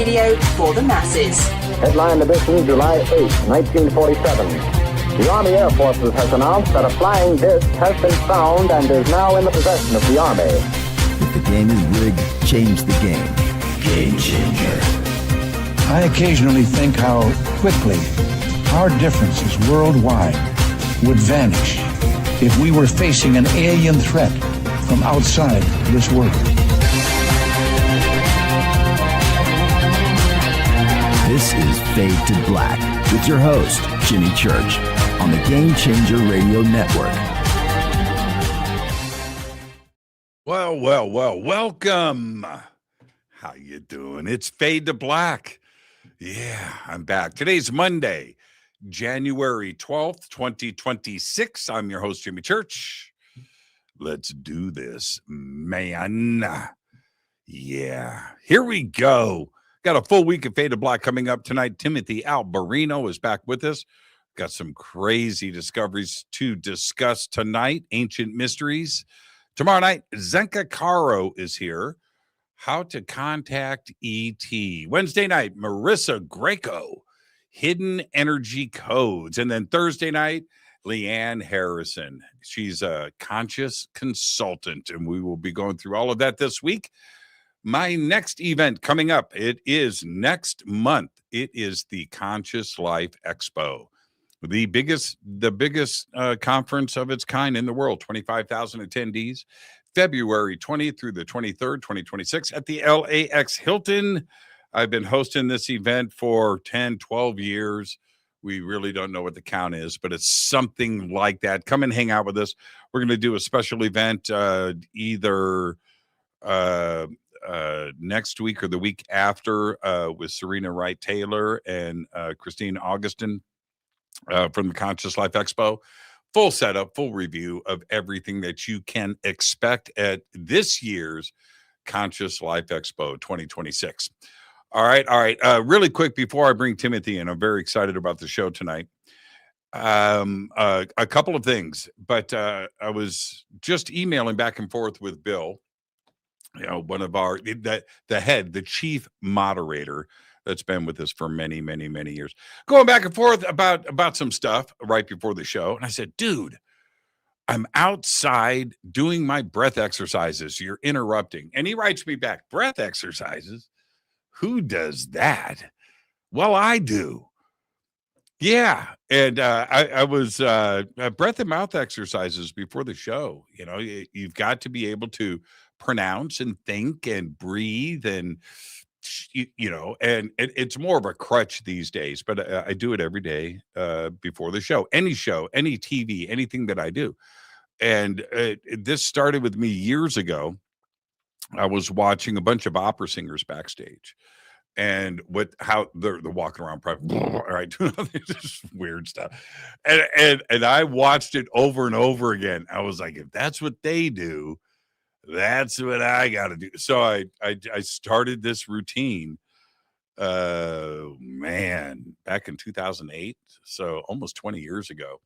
radio for the masses. Headline edition, July 8, 1947. The Army Air Forces has announced that a flying disc has been found and is now in the possession of the Army. If the game is rigged, change the game. Game changer. I occasionally think how quickly our differences worldwide would vanish if we were facing an alien threat from outside this world. This is Fade to Black with your host, Jimmy Church, on the Game Changer Radio Network. Well, welcome. How you doing? It's Fade to Black. Yeah, I'm back. Today's Monday, January 12th, 2026. I'm your host, Jimmy Church. Let's do this, man. Yeah, here we go. Got a full week of Fade to Black coming up tonight. Timothy Alberino is back with us. Got some crazy discoveries to discuss tonight. Ancient mysteries. Tomorrow night, Zenka Caro is here. How to contact ET. Wednesday night, Marissa Greco. Hidden energy codes. And then Thursday night, Leanne Harrison. She's a conscious consultant, and we will be going through all of that this week. My next event coming up, it is next month. It is the Conscious Life Expo, the biggest conference of its kind in the world. 25,000 attendees, February 20th through the 23rd, 2026 at the LAX Hilton. I've been hosting this event for 10, 12 years. We really don't know what the count is, but it's something like that. Come and hang out with us. We're going to do a special event either next week or the week after with Serena Wright Taylor and Christine Augustin from the Conscious Life Expo. Full setup, full review of everything that you can expect at this year's Conscious Life Expo 2026. All right. Really quick before I bring Timothy in, I'm very excited about the show tonight. A couple of things, but I was just emailing back and forth with Bill. You know, one of our, the chief moderator that's been with us for many, many, many years, going back and forth about some stuff right before the show. And I said, dude, I'm outside doing my breath exercises. You're interrupting. And he writes me back, breath exercises? Who does that? Well, I do. Yeah. And I was breath and mouth exercises before the show. You know, you've got to be able to pronounce and think and breathe and and it's more of a crutch these days, but I do it every day before the show, any TV, anything that I do. And this started with me years ago. I was watching a bunch of opera singers backstage, and how they're walking around, right, just weird stuff. And I watched it over and over again. I was like, if that's what they do, that's what I got to do. So I started this routine, back in 2008, so almost 20 years ago.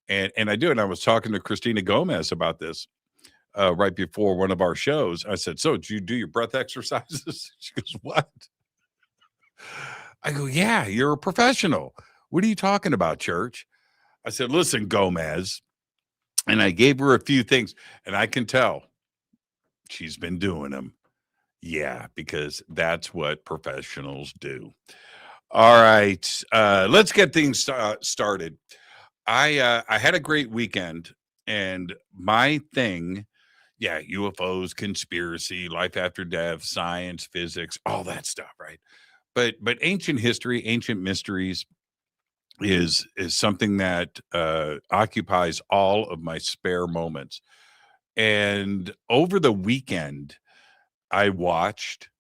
And I do it. And I was talking to Christina Gomez about this right before one of our shows. I said, so do you do your breath exercises? She goes, what? I go, yeah, you're a professional. What are you talking about, Church? I said, listen, Gomez. And I gave her a few things, and I can tell she's been doing them. Yeah, because that's what professionals do. All right. Let's get things started. I had a great weekend, and my thing, UFOs, conspiracy, life after death, science, physics, all that stuff, right? But ancient history, ancient mysteries is something that occupies all of my spare moments. And over the weekend, I watched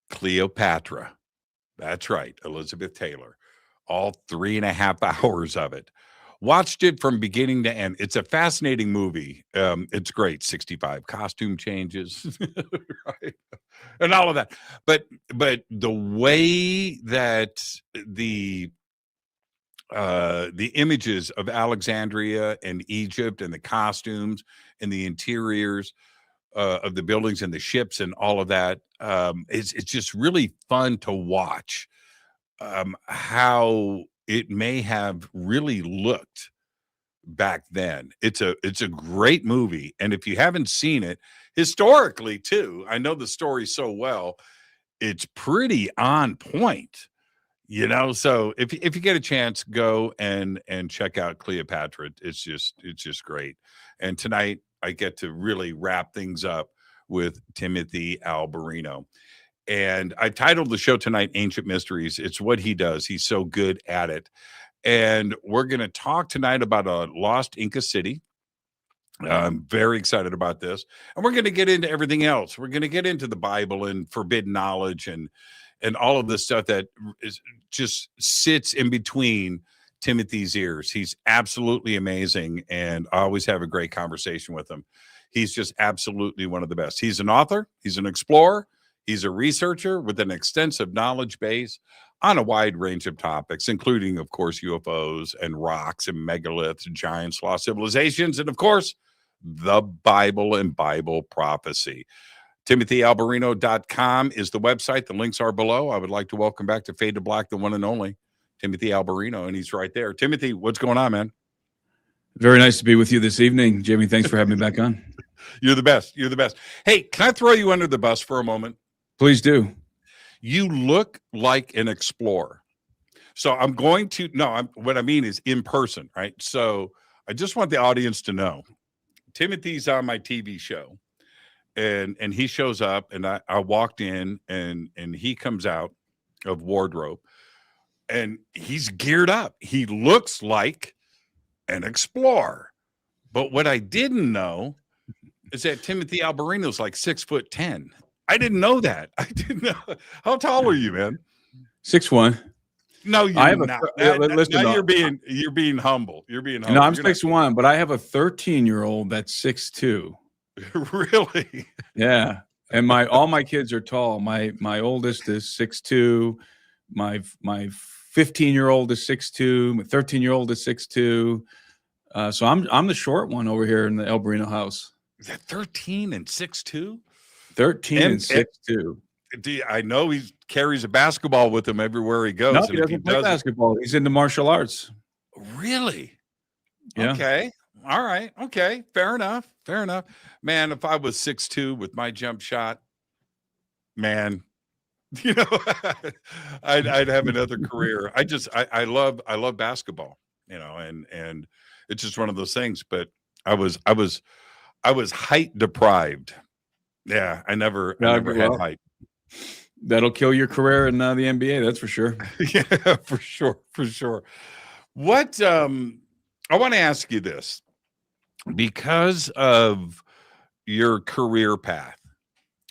Cleopatra. That's right, Elizabeth Taylor. All 3.5 hours of it. Watched it from beginning to end. It's a fascinating movie. It's great. 65 costume changes, right? And all of that. But the way that the images of Alexandria and Egypt and the costumes and the interiors of the buildings and the ships and all of that. It's just really fun to watch how it may have really looked back then. It's a great movie, and if you haven't seen it, historically too, I know the story so well, it's pretty on point, so if you get a chance, go and check out Cleopatra. It's just great. And tonight I get to really wrap things up with Timothy Alberino, and I titled the show tonight Ancient Mysteries. It's what he does. He's so good at it. And we're going to talk tonight about a lost Inca city. I'm very excited about this. And we're going to get into everything else. We're going to get into the Bible and forbidden knowledge and all of this stuff that just sits in between Timothy's ears. He's absolutely amazing, and I always have a great conversation with him. He's just absolutely one of the best. He's an author. He's an explorer. He's a researcher with an extensive knowledge base on a wide range of topics, including, of course, UFOs and rocks and megaliths, giants, lost civilizations, and, of course, the Bible and Bible prophecy. TimothyAlberino.com is the website. The links are below. I would like to welcome back to Fade to Black, the one and only Timothy Alberino, and he's right there. Timothy, what's going on, man? Very nice to be with you this evening, Jimmy. Thanks for having me back on. You're the best. You're the best. Hey, can I throw you under the bus for a moment? Please do. You look like an explorer. So I'm going to, what I mean is in person, right? So I just want the audience to know, Timothy's on my TV show, and he shows up, and I walked in, and he comes out of wardrobe, and he's geared up. He looks like an explorer. But what I didn't know is that Timothy Alberino's like 6'10". I didn't know that. I didn't know. How tall are you, man? 6'1". No, you're I have not. listen, now you're being humble. You're being humble. No, I'm 6'1", but I have a 13-year-old that's 6'2". Really? Yeah. And all my kids are tall. My oldest is 6'2". My 15-year-old is 6'2". My 13-year-old is 6'2". So I'm the short one over here in the Alberino house. Is that 13 and 6'2"? 13 and 6'2". I know he carries a basketball with him everywhere he goes. No, he doesn't play basketball. He's into martial arts. Really? Yeah. Okay. All right. Okay. Fair enough. Man, if I was 6'2" with my jump shot, man, I'd have another career. I love basketball, and it's just one of those things. But I was height deprived. Yeah, I never had height. That'll kill your career in the NBA. That's for sure. Yeah, for sure. What I want to ask you this, because of your career path.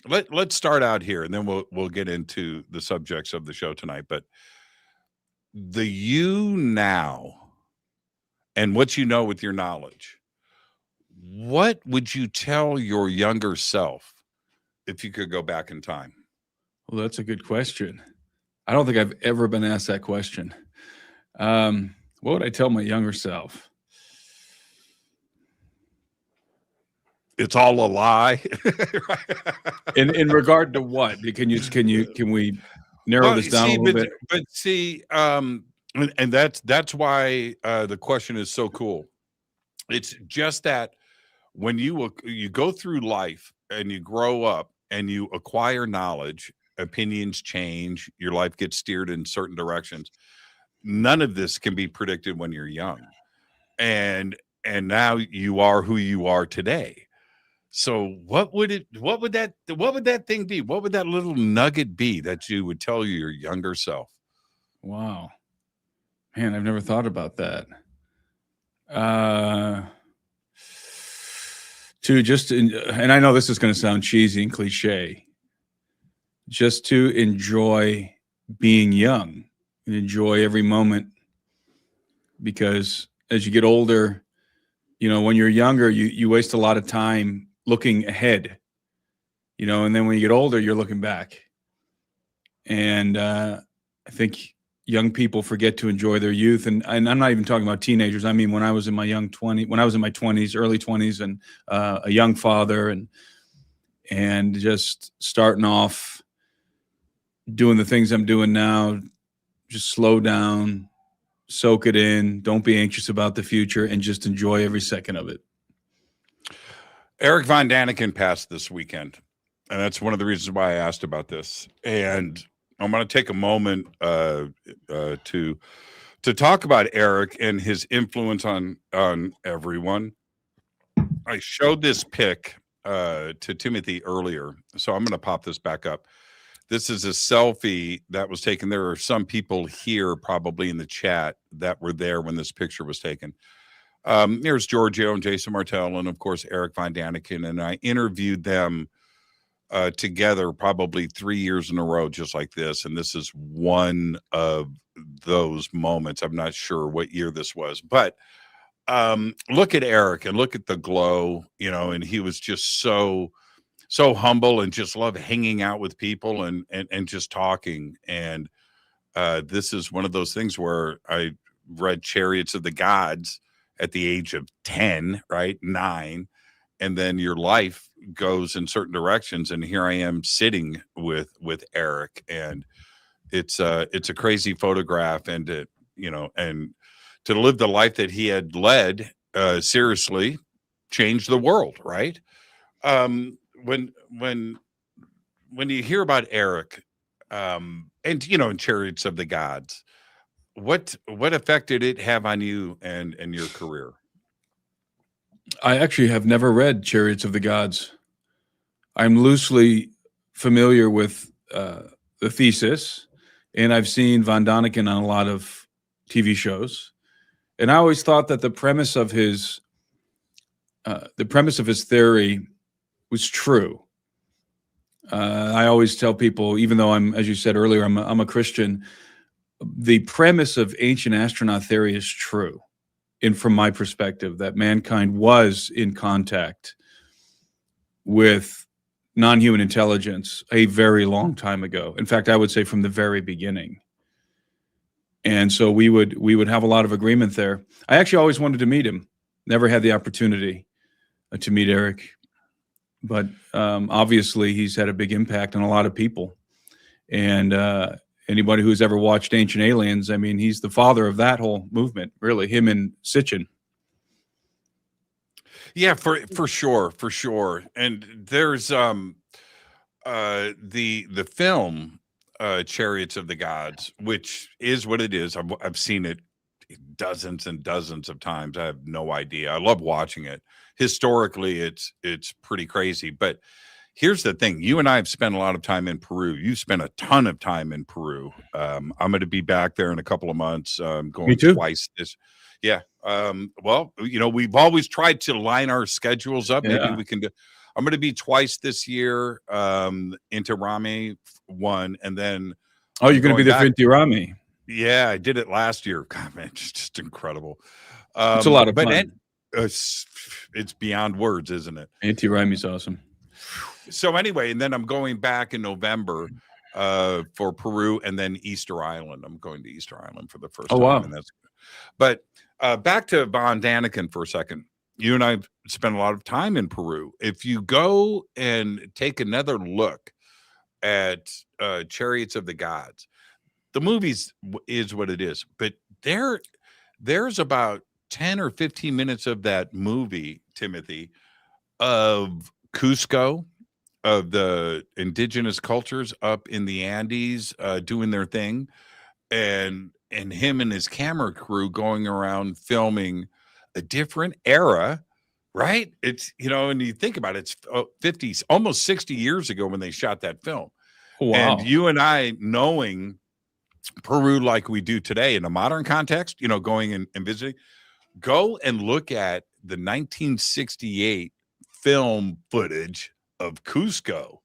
Let's start out here, and then we'll get into the subjects of the show tonight. But the you now, and what you know with your knowledge, what would you tell your younger self if you could go back in time? Well, that's a good question. I don't think I've ever been asked that question. What would I tell my younger self? It's all a lie. In regard to what? Can we narrow this down a little bit? But see, and that's why the question is so cool. It's just that when you go through life and you grow up and you acquire knowledge, opinions change, your life gets steered in certain directions. None of this can be predicted when you're young, and now you are who you are today. So what would that thing be? What would that little nugget be that you would tell your younger self? Wow, man, I've never thought about that. And I know this is going to sound cheesy and cliche, just to enjoy being young and enjoy every moment, because as you get older, when you're younger, you waste a lot of time looking ahead, and then when you get older, you're looking back. And I think young people forget to enjoy their youth. And I'm not even talking about teenagers. I mean, when I was in my 20s, early 20s, and a young father, and and just starting off doing the things I'm doing now. Just slow down, soak it in, don't be anxious about the future, and just enjoy every second of it. Eric Von Daniken passed this weekend, and that's one of the reasons why I asked about this. And I'm going to take a moment to talk about Eric and his influence on everyone. I showed this pic to Timothy earlier, so I'm going to pop this back up. This is a selfie that was taken. There are some people here probably in the chat that were there when this picture was taken. There's Giorgio and Jason Martell, and of course Eric Von Daniken, and I interviewed them together probably 3 years in a row, just like this. And this is one of those moments. I'm not sure what year this was, but look at Eric and look at the glow, you know, and he was just so humble and just loved hanging out with people and just talking. And this is one of those things where I read Chariots of the Gods at the age of 10, right? 9. And then your life goes in certain directions. And here I am sitting with Eric, and it's a crazy photograph, and to live the life that he had led, seriously changed the world. Right. When you hear about Eric, and, you know, in Chariots of the Gods, what effect did it have on you and your career? I actually have never read Chariots of the Gods. I'm loosely familiar with the thesis, and I've seen Von Daniken on a lot of TV shows. And I always thought that the premise of his theory was true. I always tell people, even though I'm, as you said earlier, I'm a Christian, the premise of ancient astronaut theory is true. And from my perspective, that mankind was in contact with non-human intelligence a very long time ago. In fact, I would say from the very beginning. And so we would have a lot of agreement there. I actually always wanted to meet him. Never had the opportunity to meet Eric. But obviously, he's had a big impact on a lot of people. And anybody who's ever watched Ancient Aliens, I mean, he's the father of that whole movement, really, him and Sitchin. Yeah, for sure. And there's the film Chariots of the Gods, which is what it is. I've seen it dozens and dozens of times. I have no idea. I love watching it. Historically, it's pretty crazy. But here's the thing. You and I have spent a lot of time in Peru. You've spent a ton of time in Peru. I'm going to be back there in a couple of months. Going twice this. Yeah. Well, you know, we've always tried to line our schedules up. Maybe we can do. I'm going to be twice this year, into Rame one, and then. Oh, you're going to be there for Inti Rame. Yeah, I did it last year. God, man, it's just incredible. It's a lot of fun. It's beyond words, isn't it? Inti Rame's awesome. So anyway, and then I'm going back in November for Peru, and then Easter Island. I'm going to Easter Island for the first time. Wow. And that's good. But back to Von Daniken for a second. You and I spent a lot of time in Peru. If you go and take another look at Chariots of the Gods, the movies is what it is. But there's about 10 or 15 minutes of that movie, Timothy, of Cusco, of the indigenous cultures up in the Andes doing their thing, and him and his camera crew going around filming a different era, right? It's, you know, and you think about it, it's 50s, almost 60 years ago when they shot that film. Wow. And you and I, knowing Peru like we do today in a modern context, you know, going and visiting, go and look at the 1968 film footage of Cusco.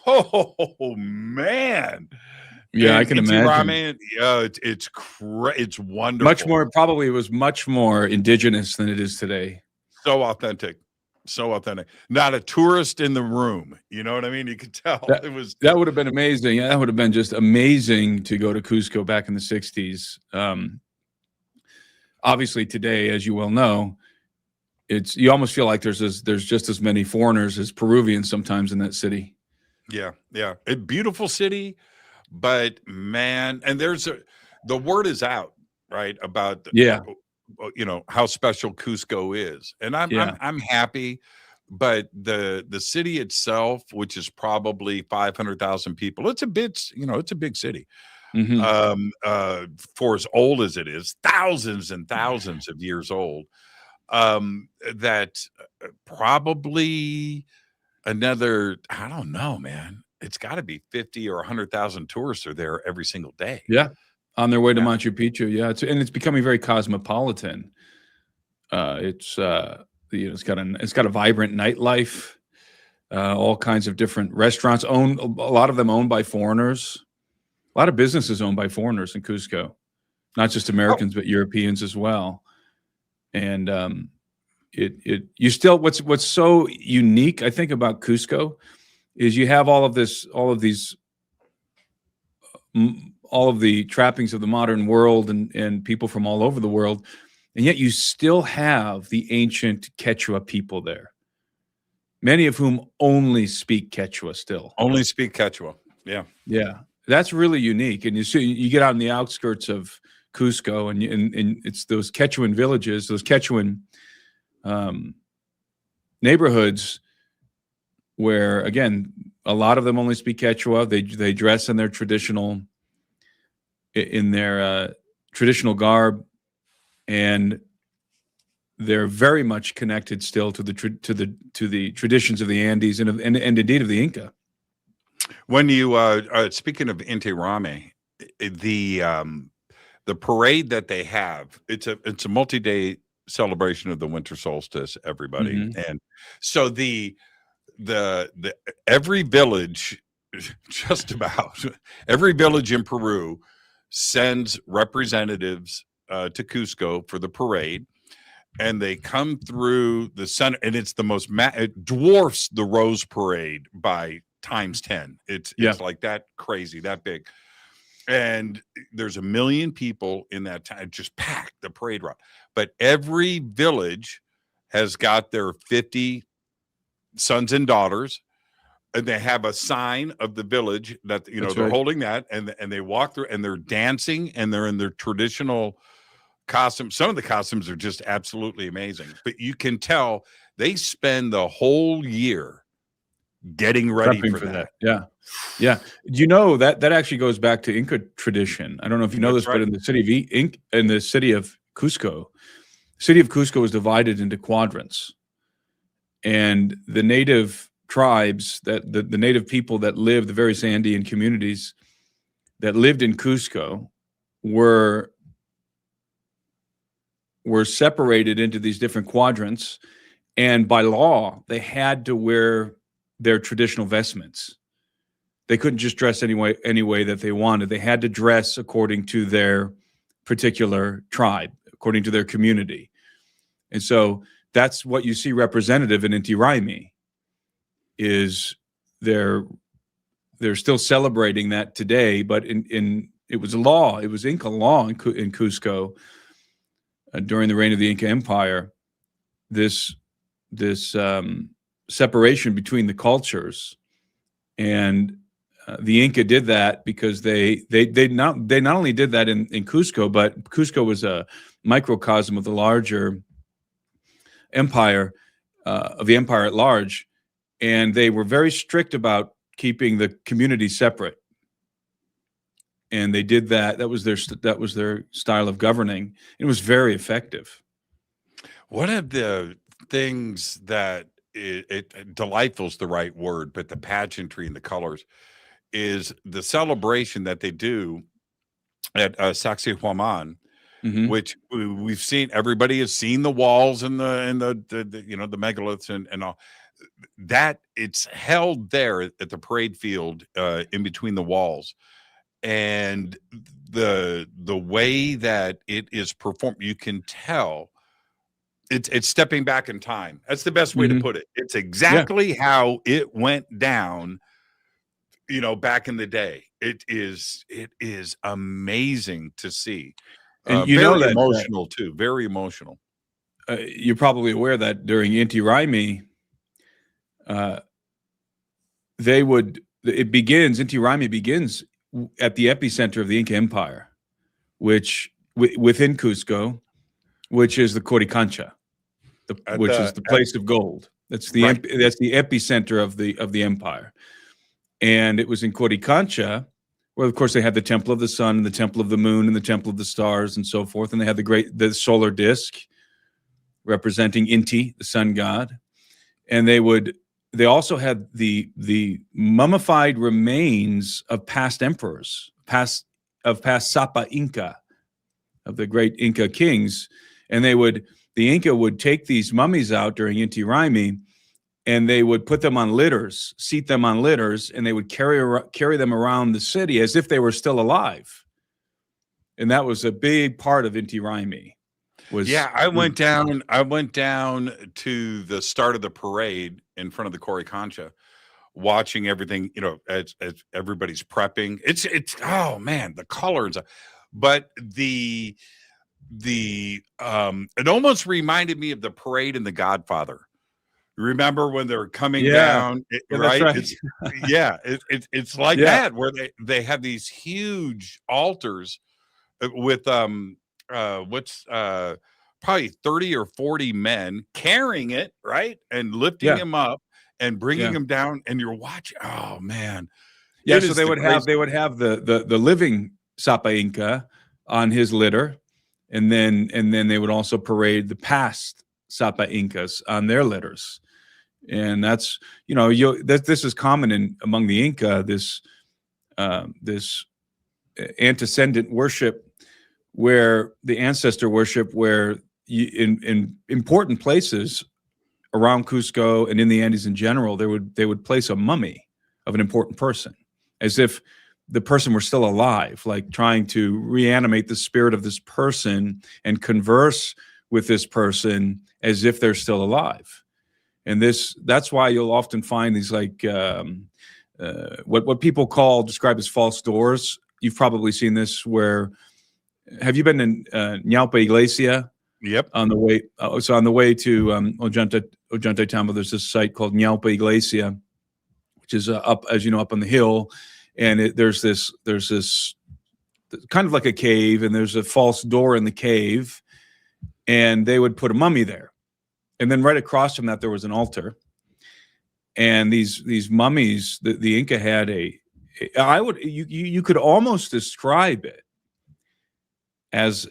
Oh man. Yeah, I can imagine. Yeah, it's wonderful. Much more, probably it was much more indigenous than it is today. So authentic. Not a tourist in the room. You know what I mean? You could tell that would have been amazing. Yeah, that would have been just amazing to go to Cusco back in the 60s. Obviously today, as you well know, you almost feel like there's just as many foreigners as Peruvians sometimes in that city. Yeah, yeah, a beautiful city, but man, and the word is out, right, about Yeah. how special Cusco is, and I'm happy, but the city itself, which is probably 500,000 people, it's a big city. For as old as it is, thousands and thousands of years old, that probably another, I don't know, man, it's got to be 50 or 100,000 tourists are there every single day. Yeah. On their way to Machu Picchu. Yeah. It's becoming very cosmopolitan. It's got a vibrant nightlife, all kinds of different restaurants a lot of them owned by foreigners, a lot of businesses owned by foreigners in Cusco, not just Americans, but Europeans as well. And, what's so unique, I think, about Cusco is you have all of the trappings of the modern world and people from all over the world, and yet you still have the ancient Quechua people there, many of whom only speak Quechua still. Only speak Quechua. Yeah. Yeah. That's really unique. And you get out in the outskirts of Cusco and it's those Quechuan villages, those Quechuan neighborhoods where, again, a lot of them only speak Quechua. They dress in their traditional garb, and they're very much connected still to the traditions of the Andes and indeed of the Inca. When you speaking of Inti Raymi, the parade that they have, it's a multi-day celebration of the winter solstice, everybody. And so the every village, just about every village in Peru sends representatives to Cusco for the parade, and they come through the center, and it's the most it dwarfs the Rose Parade by times 10. It's like that crazy, that big. And there's 1 million people in that time, just packed the parade route. But every village has got their 50 sons and daughters, and they have a sign of the village that they're holding that, and they walk through, and they're dancing, and they're in their traditional costumes. Some of the costumes are just absolutely amazing, but you can tell they spend the whole year getting ready for that. Yeah. You know that actually goes back to Inca tradition. I don't know if you know this, but in the city of Cusco, the city of Cusco was divided into quadrants, and the native tribes, that the native people that lived, the various Andean communities that lived in Cusco were separated into these different quadrants, and by law they had to wear their traditional vestments. They couldn't just dress any way that they wanted. They had to dress according to their particular tribe, according to their community. And so that's what you see representative in Inti Raymi, is they're still celebrating that today, but it was a law, it was Inca law in Cusco during the reign of the Inca Empire, this separation between the cultures. And the Inca did that because they not only did that in Cusco, but Cusco was a microcosm of the larger empire, of the empire at large, and they were very strict about keeping the community separate. And they did that. That was their style of governing. It was very effective. One of the things that delightful is the right word, but the pageantry and the colors is the celebration that they do at Sacsayhuaman, which we've seen. Everybody has seen the walls and the megaliths and all that. It's held there at the parade field in between the walls, and the way that it is performed, you can tell it's stepping back in time. That's the best way to put it. It's exactly how it went down, back in the day. It is amazing to see. And very emotional too. Very emotional. you're probably aware that during Inti Raymi, Inti Raymi begins at the epicenter of the Inca Empire, which within Cusco, which is the Coricancha, which is the place of gold. That's the that's the epicenter of the empire. And it was in Coricancha where, of course, they had the Temple of the Sun and the Temple of the Moon and the Temple of the Stars and so forth. And they had the solar disk representing Inti, the sun god. And they also had the mummified remains of past emperors, past Sapa Inca, of the great Inca kings. And the Inca would take these mummies out during Inti Raymi, and they would put them on litters, seat them on litters, and they would carry them around the city as if they were still alive. And that was a big part of Inti Raymi. I went down to the start of the parade in front of the Coricancha, watching everything, as everybody's prepping. It's oh man, the colors, but it almost reminded me of the parade in The Godfather. Remember when they're coming down, right? It's like that, where they have these huge altars with probably 30 or 40 men carrying it, right, and lifting him up and bringing him down, and you're watching. Oh man, so they would have the living Sapa Inca on his litter, and then they would also parade the past Sapa Incas on their litters. And that's, this is common among the Inca, this antecedent worship, where the ancestor worship, where in important places around Cusco and in the Andes in general, they would place a mummy of an important person, as if the person were still alive, like trying to reanimate the spirit of this person and converse with this person as if they're still alive. And that's why you'll often find these what people describe as false doors. You've probably seen this. Have you been in Ñaupa Iglesia? Yep. On the way to Ollantaytambo, there's this site called Ñaupa Iglesia, which is up on the hill, and there's this kind of like a cave, and there's a false door in the cave, and they would put a mummy there. And then right across from that, there was an altar. And these mummies, the Inca had you could almost describe it as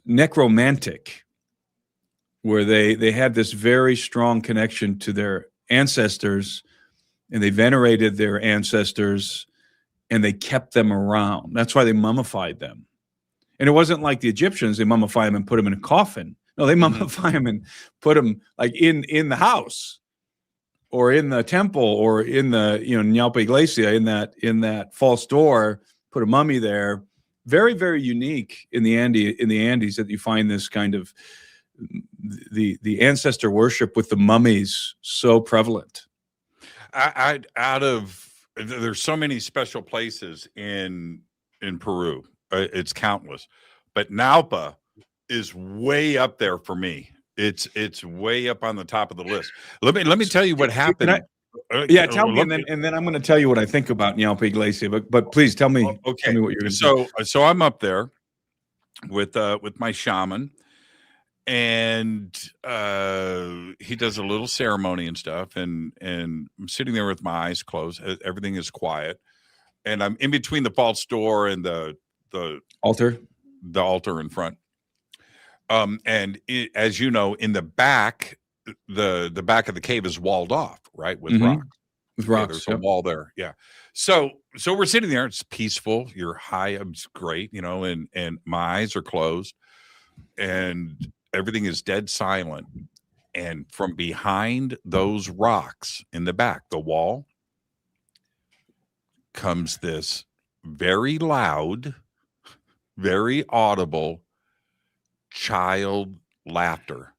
necromantic, where they had this very strong connection to their ancestors, and they venerated their ancestors, and they kept them around. That's why they mummified them. And it wasn't like the Egyptians; they mummify them and put them in a coffin. No, they mummify them and put them like in the house, or in the temple, or in the Ñaupa Iglesia, in that false door. Put a mummy there. Very, very unique in the Andes that you find this kind of the ancestor worship with the mummies so prevalent. There's so many special places in Peru. It's countless, but Ñaupa is way up there for me. It's way up on the top of the list. Let me tell you what happened. Tell me, and then I'm going to tell you what I think about Ñaupa Iglesia. But please tell me. Okay. Tell me what you're going to say. So I'm up there with my shaman, and he does a little ceremony and stuff, and I'm sitting there with my eyes closed. Everything is quiet, and I'm in between the false door and the altar in front. As you know, in the back, the back of the cave is walled off, right, with rocks. With rocks, there's a wall there. Yeah. So we're sitting there. It's peaceful. You're high. It's great, and my eyes are closed, and everything is dead silent. And from behind those rocks in the back, the wall, comes this very loud, very audible child laughter.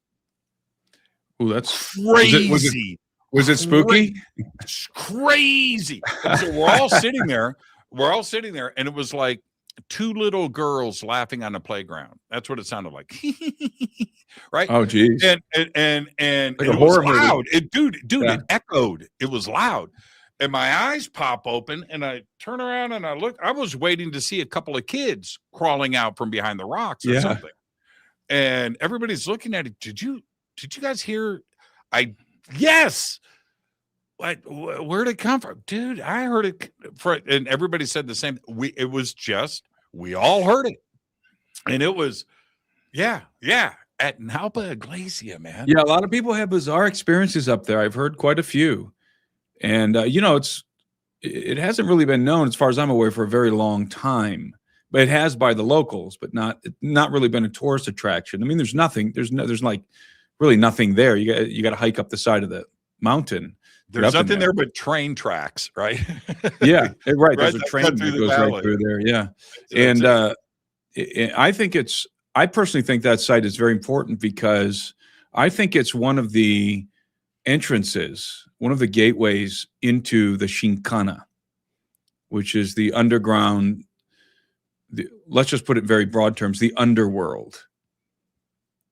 Oh, that's crazy. Was it spooky? It's crazy. And so we're all sitting there, and it was like two little girls laughing on the playground. That's what it sounded like. Right? Oh, geez. And Like a it was horror movie. loud. Dude, Yeah. it echoed. It was loud. And my eyes pop open and I turn around and I look. I was waiting to see a couple of kids crawling out from behind the rocks or something. And everybody's looking at it. Did you guys hear? Yes. What? Where'd it come from, dude? I heard it. And everybody said the same. We all heard it, and it was, yeah, at Nalpa Iglesia, man. Yeah, a lot of people have bizarre experiences up there. I've heard quite a few, and it hasn't really been known, as far as I'm aware, for a very long time. But it has by the locals, but not really been a tourist attraction. I mean, there's like really nothing there. You got to hike up the side of the mountain. There's nothing there but train tracks, right? Yeah, right. There's a That train cut that through the goes right valley. through there. Yeah, So and I personally think that site is very important because I think it's one of the entrances, one of the gateways into the Shinkana, which is the underground. Let's just put it in very broad terms: the underworld.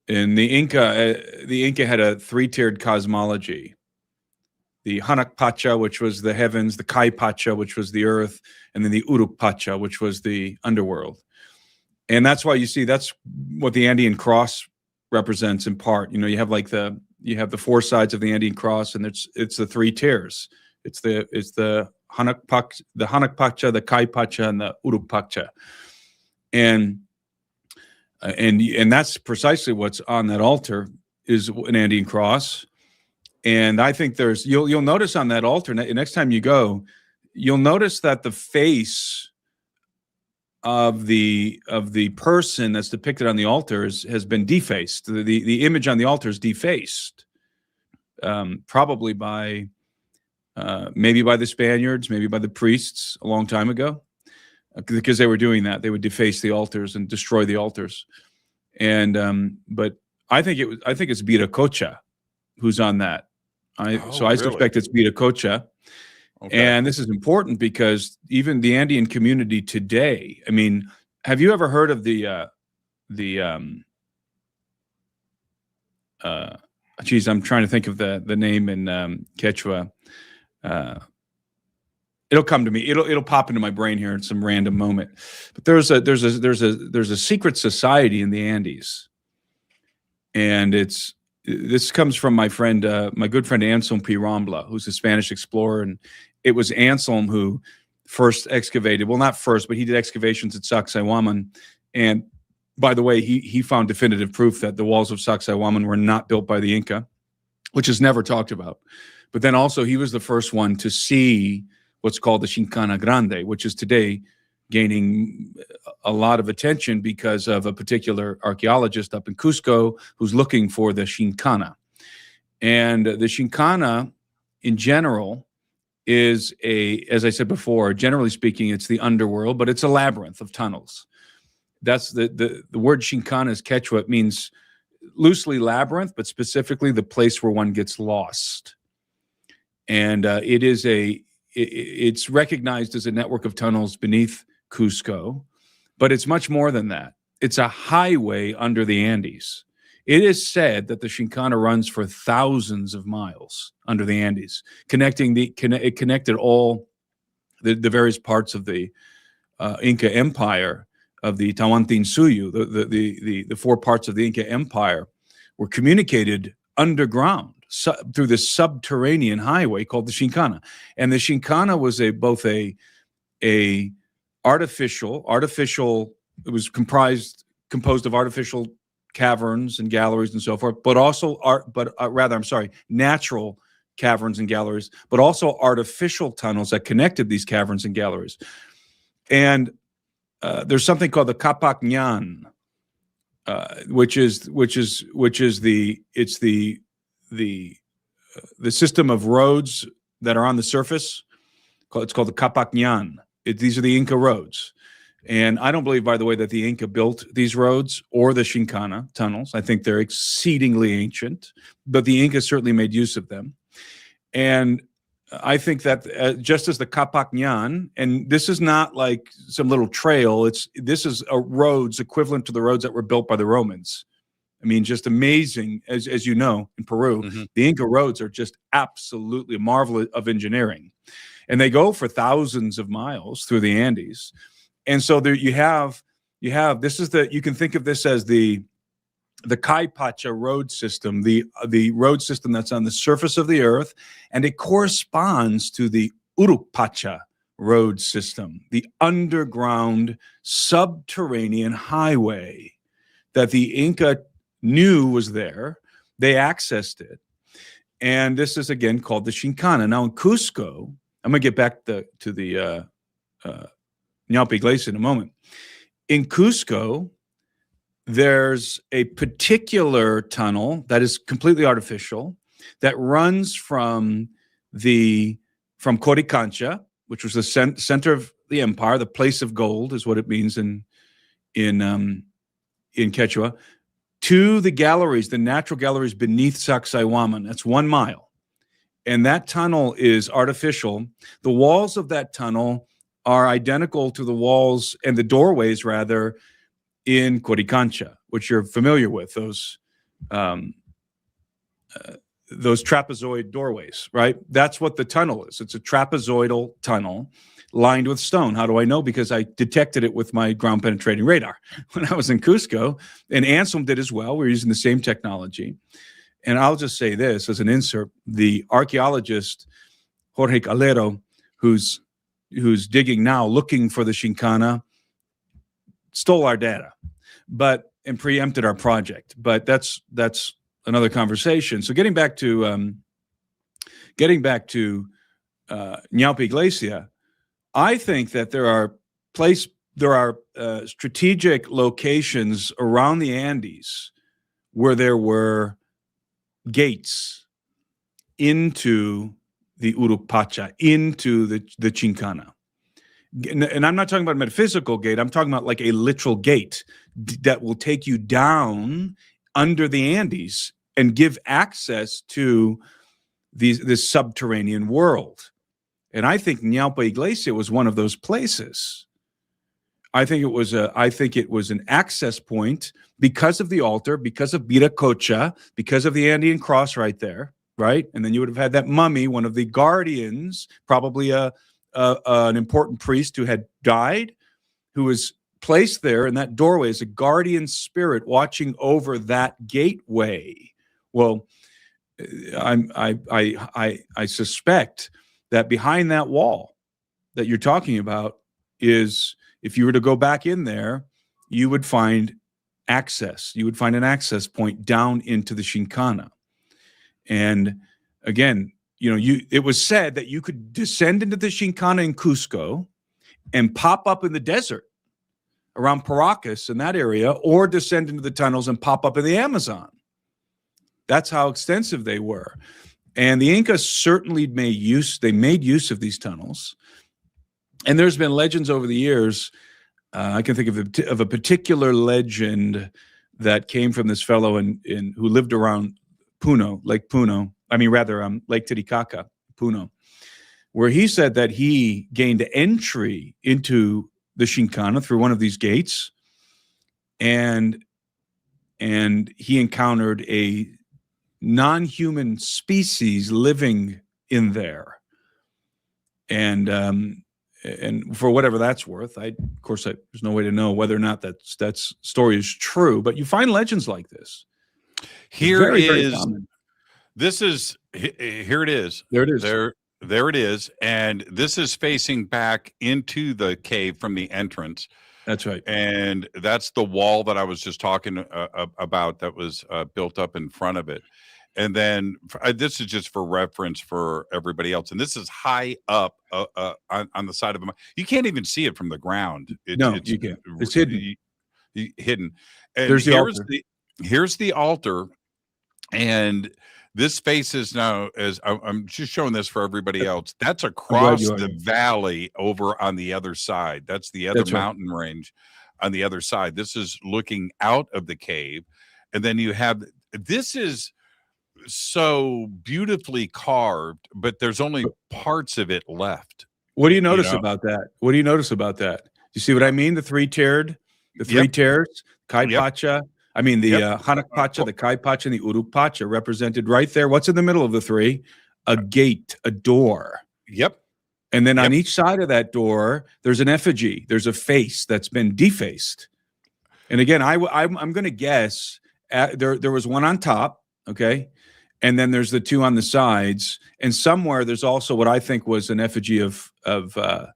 And the Inca had a three-tiered cosmology. The Hanak Pacha, which was the heavens, the Kai Pacha, which was the earth, and then the Uruk Pacha, which was the underworld. And that's why you see that's what the Andean cross represents in part. You have the four sides of the Andean cross, and it's the three tiers. It's the Hanak Pacha, the Kai Pacha, and the Uruk Pacha. And that's precisely what's on that altar is an Andean cross. And I think you'll notice on that altar next time you go, you'll notice that the face of the person that's depicted on the altar has been defaced. The image on the altar is defaced, probably by maybe by the Spaniards, maybe by the priests a long time ago, because they were doing that. They would deface the altars and destroy the altars. And but I think it's Viracocha who's on that. I suspect it's Viracocha. Okay. And this is important because even the Andean community today, I mean, have you ever heard of I'm trying to think of the name in Quechua. It'll come to me. It'll pop into my brain here in some random moment. But there's a secret society in the Andes. And this comes from my friend, my good friend Anselm P. Rambla, who's a Spanish explorer. And it was Anselm who first excavated, well, not first, but he did excavations at Sacsayhuaman. And by the way, he found definitive proof that the walls of Sacsayhuaman were not built by the Inca, which is never talked about. But then also he was the first one to see what's called the Shinkana Grande, which is today gaining a lot of attention because of a particular archaeologist up in Cusco who's looking for the Shinkana. And the Shinkana, in general, is as I said before, generally speaking, it's the underworld, but it's a labyrinth of tunnels. That's the word Shinkana is Quechua. It means loosely labyrinth, but specifically the place where one gets lost. And it's recognized as a network of tunnels beneath Cusco, but it's much more than that. It's a highway under the Andes. It is said that the Shinkana runs for thousands of miles under the Andes, it connected all the various parts of the Inca Empire, of the Tawantinsuyu, the four parts of the Inca Empire were communicated underground through this subterranean highway called the Shinkana. And the Shinkana was both a artificial, it was composed of artificial caverns and galleries and so forth, but also natural caverns and galleries, but also artificial tunnels that connected these caverns and galleries. And there's something called the Kapak Nyan, which is the system of roads that are on the surface. It's called the Kapak Nyan. These are the Inca roads. And I don't believe, by the way, that the Inca built these roads or the Shinkana tunnels. I think they're exceedingly ancient, but the Inca certainly made use of them. And I think that just as the Kapak Nyan, and this is not like some little trail, this is a roads equivalent to the roads that were built by the Romans. I mean, just amazing, as you know, in Peru, the Inca roads are just absolutely a marvel of engineering. And they go for thousands of miles through the Andes. And so there you have, you can think of this as the Kaipacha road system, the road system that's on the surface of the earth, and it corresponds to the Urukpacha road system, the underground subterranean highway that the Inca knew was there. They accessed it. And this is, again, called the Chincana. Now, in Cusco, I'm going to get back to the Ñaupe Glacier in a moment. In Cusco, there's a particular tunnel that is completely artificial that runs from Coricancha, which was the center of the empire, the place of gold is what it means in Quechua, to the galleries, the natural galleries beneath Sacsayhuaman. That's 1 mile. And that tunnel is artificial. The walls of that tunnel are identical to the walls and the doorways, rather, in Coricancha, which you're familiar with, those trapezoid doorways, right? That's what the tunnel is. It's a trapezoidal tunnel lined with stone. How do I know? Because I detected it with my ground penetrating radar when I was in Cusco, and Anselm did as well. We're using the same technology. And I'll just say this as an insert: the archaeologist Jorge Calero, who's digging now, looking for the Chincana, stole our data, and preempted our project. But that's another conversation. So getting back to Ñaupe Glacier, I think that there are strategic locations around the Andes where there were gates into the Urukpacha, into the Chincana. And I'm not talking about a metaphysical gate. I'm talking about like a literal gate that will take you down under the Andes and give access to this subterranean world. And I think Ñaupe Glacier was one of those places. I think it was an access point because of the altar, because of Viracocha, because of the Andean cross right there, right? And then you would have had that mummy, one of the guardians, probably an important priest who had died, who was placed there in that doorway as a guardian spirit watching over that gateway. Well, I suspect that behind that wall that you're talking about is, if you were to go back in there, you would find access. You would find an access point down into the Chincana. And again, it was said that you could descend into the Chincana in Cusco and pop up in the desert around Paracas in that area, or descend into the tunnels and pop up in the Amazon. That's how extensive they were. And the Incas certainly made use of these tunnels. And there's been legends over the years. I can think of a particular legend that came from this fellow who lived around Lake Titicaca, Puno, where he said that he gained entry into the Chincana through one of these gates, and he encountered a non-human species living in there. And for whatever that's worth, of course, there's no way to know whether or not that story is true, but you find legends like this. Here it is. And this is facing back into the cave from the entrance. That's right. And that's the wall that I was just talking about that was built up in front of it. And then this is just for reference for everybody else. And this is high up on the side of them. You can't even see it from the ground. You can't. It's hidden. Hidden. And there's the altar. Here's the altar. And this faces now, as I'm just showing this for everybody else, that's across the valley over on the other side. That's the other mountain range on the other side. This is looking out of the cave. And then you have, this is so beautifully carved, but there's only parts of it left. What do you notice about that? What do you notice about that? You see what I mean? The three tiers, Kai Pacha. I mean, the Hanak Pacha, the Kai Pacha, and the Uruk Pacha represented right there. What's in the middle of the three? A gate, a door. Yep. And then on each side of that door, there's an effigy. There's a face that's been defaced. And again, I'm going to guess there was one on top, okay? And then there's the two on the sides. And somewhere there's also what I think was an effigy of Viracocha.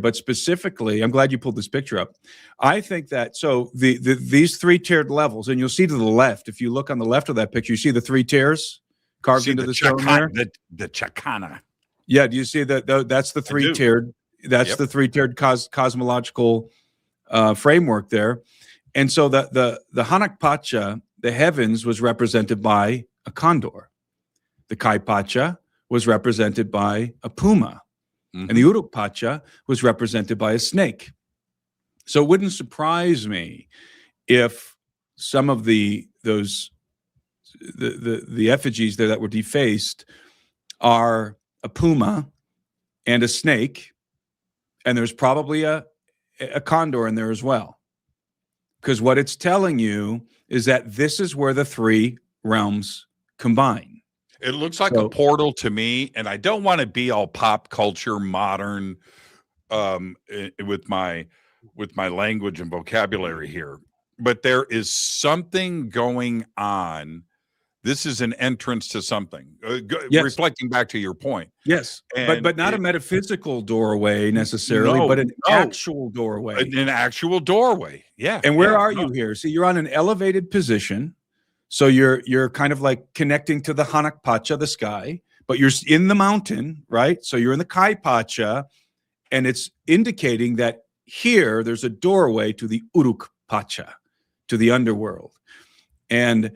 But specifically, I'm glad you pulled this picture up. I think that, so these three-tiered levels, and you'll see to the left, if you look on the left of that picture, you see the three tiers carved into the stone there? The Chacana. Yeah, do you see that? That's the three-tiered. That's the three-tiered cosmological framework there. And so the Hanak Pacha, the heavens, was represented by a condor. The Kai Pacha was represented by a puma. And the Uruk Pacha was represented by a snake. So it wouldn't surprise me if some of the effigies there that were defaced are a puma and a snake, and there's probably a condor in there as well. Because what it's telling you is that this is where the three realms combine. It looks like a portal to me, and I don't want to be all pop culture modern with my language and vocabulary here, but there is something going on. This is an entrance to something. Reflecting back to your point. Yes, but not a metaphysical doorway necessarily, but an actual doorway. An actual doorway, yeah. And where are you here? See, you're on an elevated position. So you're kind of like connecting to the Hanak Pacha, the sky, but you're in the mountain, right? So you're in the Kai Pacha, and it's indicating that here there's a doorway to the Uruk Pacha, to the underworld. And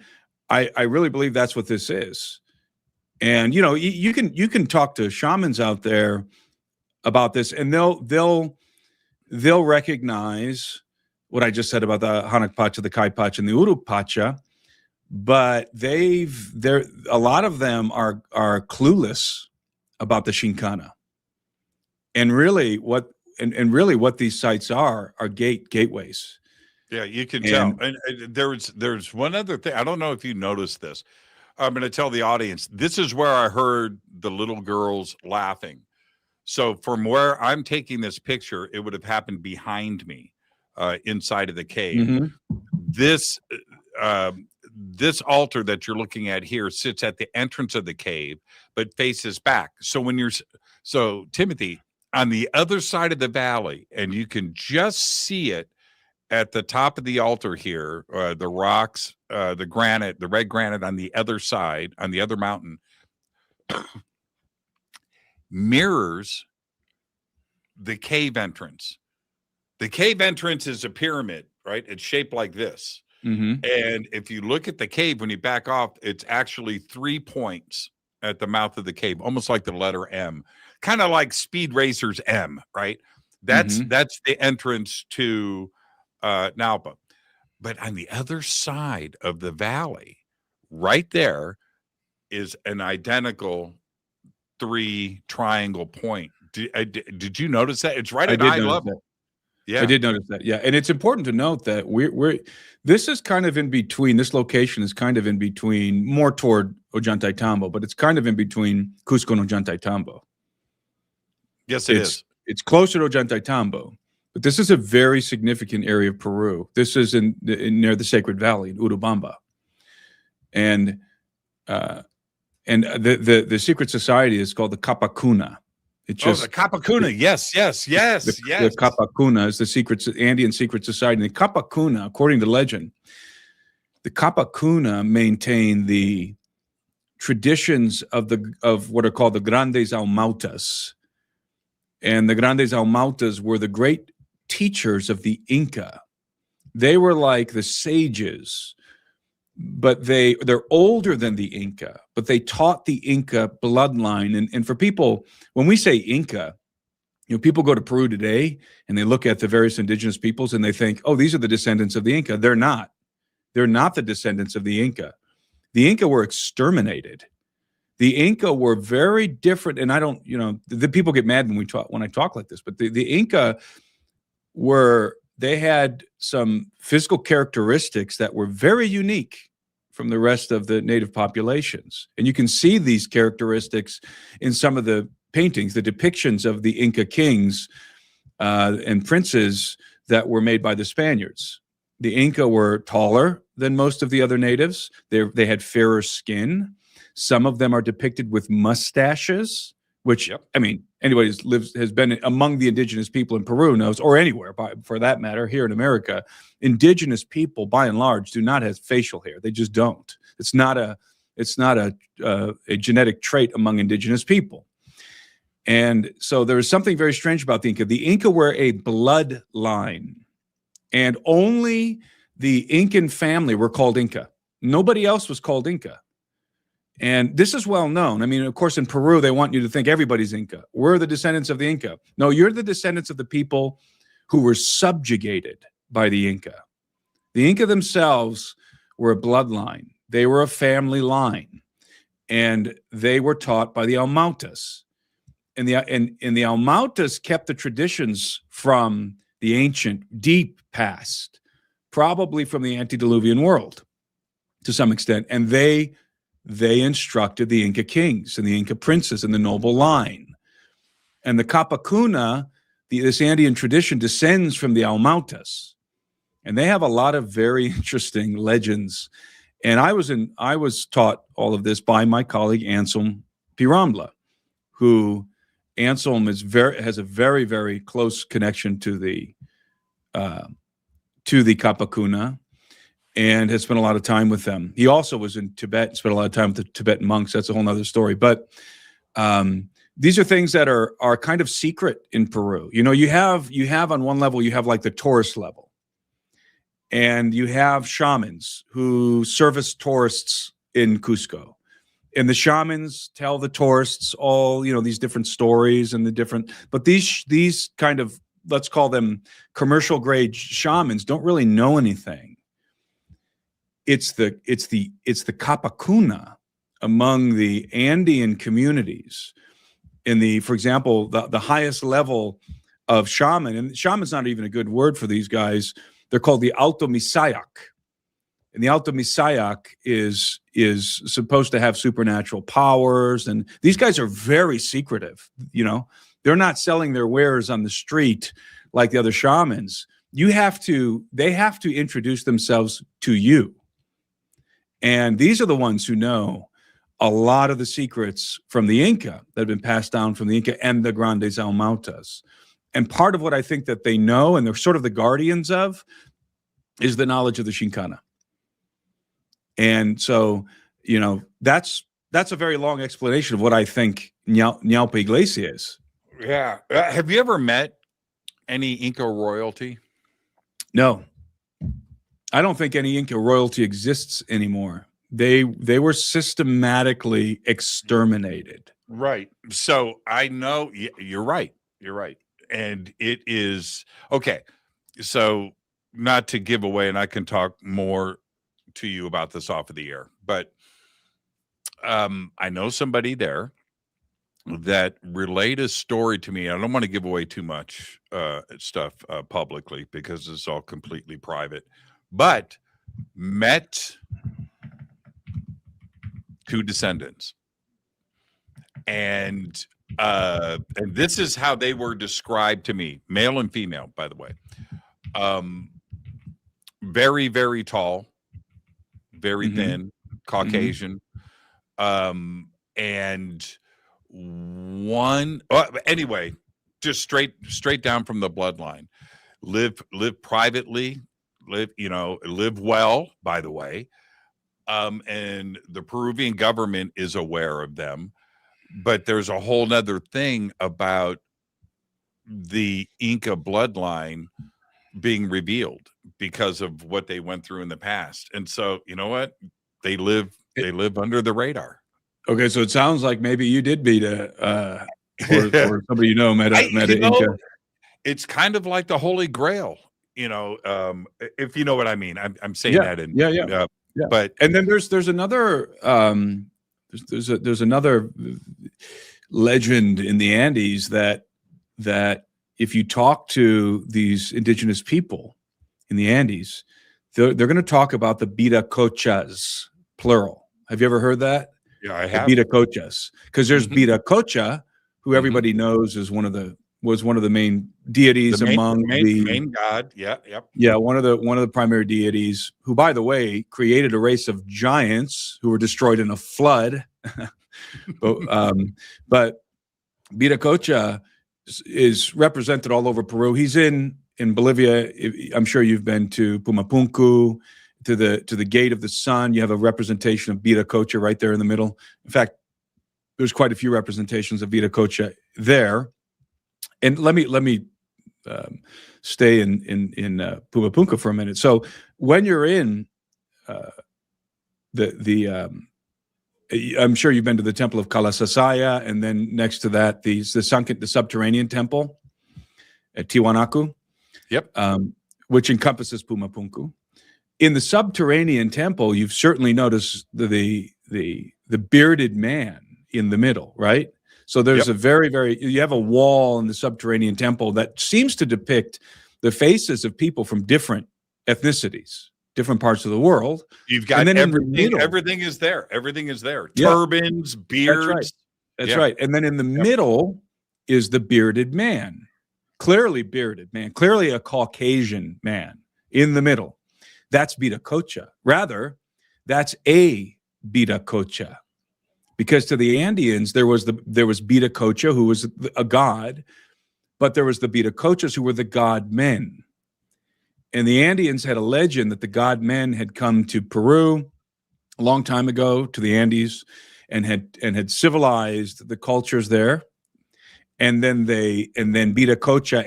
I really believe that's what this is. And you can talk to shamans out there about this, and they'll recognize what I just said about the Hanak Pacha, the Kai Pacha, and the Uruk Pacha. But a lot of them are clueless about the Shinkana, and really what these sites are gateways. Yeah, you can tell. And there's one other thing. I don't know if you noticed this. I'm going to tell the audience. This is where I heard the little girls laughing. So from where I'm taking this picture, it would have happened behind me, inside of the cave. Mm-hmm. This altar that you're looking at here sits at the entrance of the cave, but faces back. So Timothy, on the other side of the valley, and you can just see it at the top of the altar here, the rocks, the granite, the red granite on the other side, on the other mountain, mirrors the cave entrance. The cave entrance is a pyramid, right? It's shaped like this. Mm-hmm. And if you look at the cave, when you back off, it's actually 3 points at the mouth of the cave, almost like the letter M, kind of like Speed Racer's M, right? That's the entrance to Nalpa. But on the other side of the valley, right there, is an identical 3 triangle point. Did you notice that? It's right at eye level. Yeah, I did notice that. Yeah, and it's important to note that this is kind of in between. This location is kind of in between, more toward Ollantaytambo, but it's kind of in between Cusco and Ollantaytambo. Yes, it is. It's closer to Ollantaytambo, but this is a very significant area of Peru. This is near the Sacred Valley in Urubamba, and the secret society is called the Kapakuna. It's just the Kapakuna. Yes. The Kapakuna is the Andean secret society. And the Kapakuna, according to legend, the Kapakuna maintain the traditions of what are called the Grandes Almautas. And the Grandes Almautas were the great teachers of the Inca. They were like the sages, but they're older than the Inca, but they taught the Inca bloodline. And for people, when we say Inca, people go to Peru today and they look at the various indigenous peoples and they think, oh, these are the descendants of the Inca. They're not. They're not the descendants of the Inca. The Inca were exterminated. The Inca were very different, and I don't, the people get mad when I talk like this, but the Inca they had some physical characteristics that were very unique from the rest of the native populations. And you can see these characteristics in some of the paintings, the depictions of the Inca kings and princes that were made by the Spaniards. The Inca were taller than most of the other natives. They had fairer skin. Some of them are depicted with mustaches, which, I mean, anybody who has been among the indigenous people in Peru knows, or anywhere for that matter, here in America, indigenous people, by and large, do not have facial hair. They just don't. It's not a genetic trait among indigenous people. And so there is something very strange about the Inca. The Inca were a bloodline, and only the Incan family were called Inca. Nobody else was called Inca. And this is well known. I mean, of course, in Peru, they want you to think everybody's Inca. We're the descendants of the Inca. No, you're the descendants of the people who were subjugated by the Inca. The Inca themselves were a bloodline. They were a family line. And they were taught by the Almautas. And the Almautas kept the traditions from the ancient, deep past, probably from the antediluvian world to some extent. And they instructed the Inca kings and the Inca princes and the noble line. And the Capacuna, this Andean tradition, descends from the Almautas. And they have a lot of very interesting legends. And I was taught all of this by my colleague Anselm Pirambla, who Anselm has a very, very close connection to the Capacuna, and has spent a lot of time with them. He also was in Tibet, spent a lot of time with the Tibetan monks. That's a whole nother story. But these are things that are kind of secret in Peru. You have on one level, you have like the tourist level. And you have shamans who service tourists in Cusco. And the shamans tell the tourists all, these different stories and but these kind of, let's call them commercial grade shamans, don't really know anything. It's the Capacuna among the Andean communities for example, the highest level of shaman, and shaman's not even a good word for these guys. They're called the Alto Misayak. And the Alto Misayak is supposed to have supernatural powers. And these guys are very secretive. They're not selling their wares on the street like the other shamans. They have to introduce themselves to you. And these are the ones who know a lot of the secrets from the Inca that have been passed down from the Inca and the Grandes Almautas. And part of what I think that they know, and they're sort of the guardians of, is the knowledge of the Xincana. And so, that's a very long explanation of what I think Ñaupa Iglesia is. Yeah. Have you ever met any Inca royalty? No. I don't think any Inca royalty exists anymore. They were systematically exterminated. Right. So I know you're right. You're right. And it is okay. So not to give away, and I can talk more to you about this off of the air, but I know somebody there that relayed a story to me. I don't want to give away too much stuff publicly because it's all completely private, but met two descendants. And this is how they were described to me, male and female, by the way. Very, very tall, very thin, Caucasian. And anyway, just straight down from the bloodline. Live privately, live well, by the way. And the Peruvian government is aware of them. But there's a whole nother thing about the Inca bloodline being revealed because of what they went through in the past. And so, you know what? They live under the radar. Okay, so it sounds like maybe you did meet or somebody met an Inca. It's kind of like the Holy Grail, if you know what I mean. I'm saying that in Yeah. But And then there's another there's another legend in the Andes that if you talk to these indigenous people in the Andes, they're going to talk about the Viracochas, plural. Have you ever heard that? yeah, I The have. Viracochas, because there's Mhm. Viracocha, who everybody knows is one of the main deities The among the main god. Yeah, yep. yeah, one of the primary deities, who, by the way, created a race of giants who were destroyed in a flood. But Viracocha is represented all over Peru. He's in Bolivia. I'm sure you've been to Pumapunku, to the Gate of the Sun. You have a representation of Viracocha right there in the middle. In fact, there's quite a few representations of Viracocha there. And let me stay in Pumapunku for a minute. So when you're in I'm sure you've been to the Temple of Kalasasaya, and then next to that, the subterranean temple at Tiwanaku. Yep. Which encompasses Pumapunku. In the subterranean temple, you've certainly noticed the bearded man in the middle, right? So there's a you have a wall in the subterranean temple that seems to depict the faces of people from different ethnicities, different parts of the world. You've got everything. Middle, everything is there. Everything is there. Yeah. Turbans, beards. That's right. And then in the middle is the bearded man, clearly bearded man, clearly a Caucasian man in the middle. That's Viracocha. Rather, that's a Viracocha. Because to the Andeans, there was Viracocha, who was a god, but there was the Viracochas, who were the god men. And the Andeans had a legend that the god men had come to Peru a long time ago, to the Andes, and had civilized the cultures there. And then Viracocha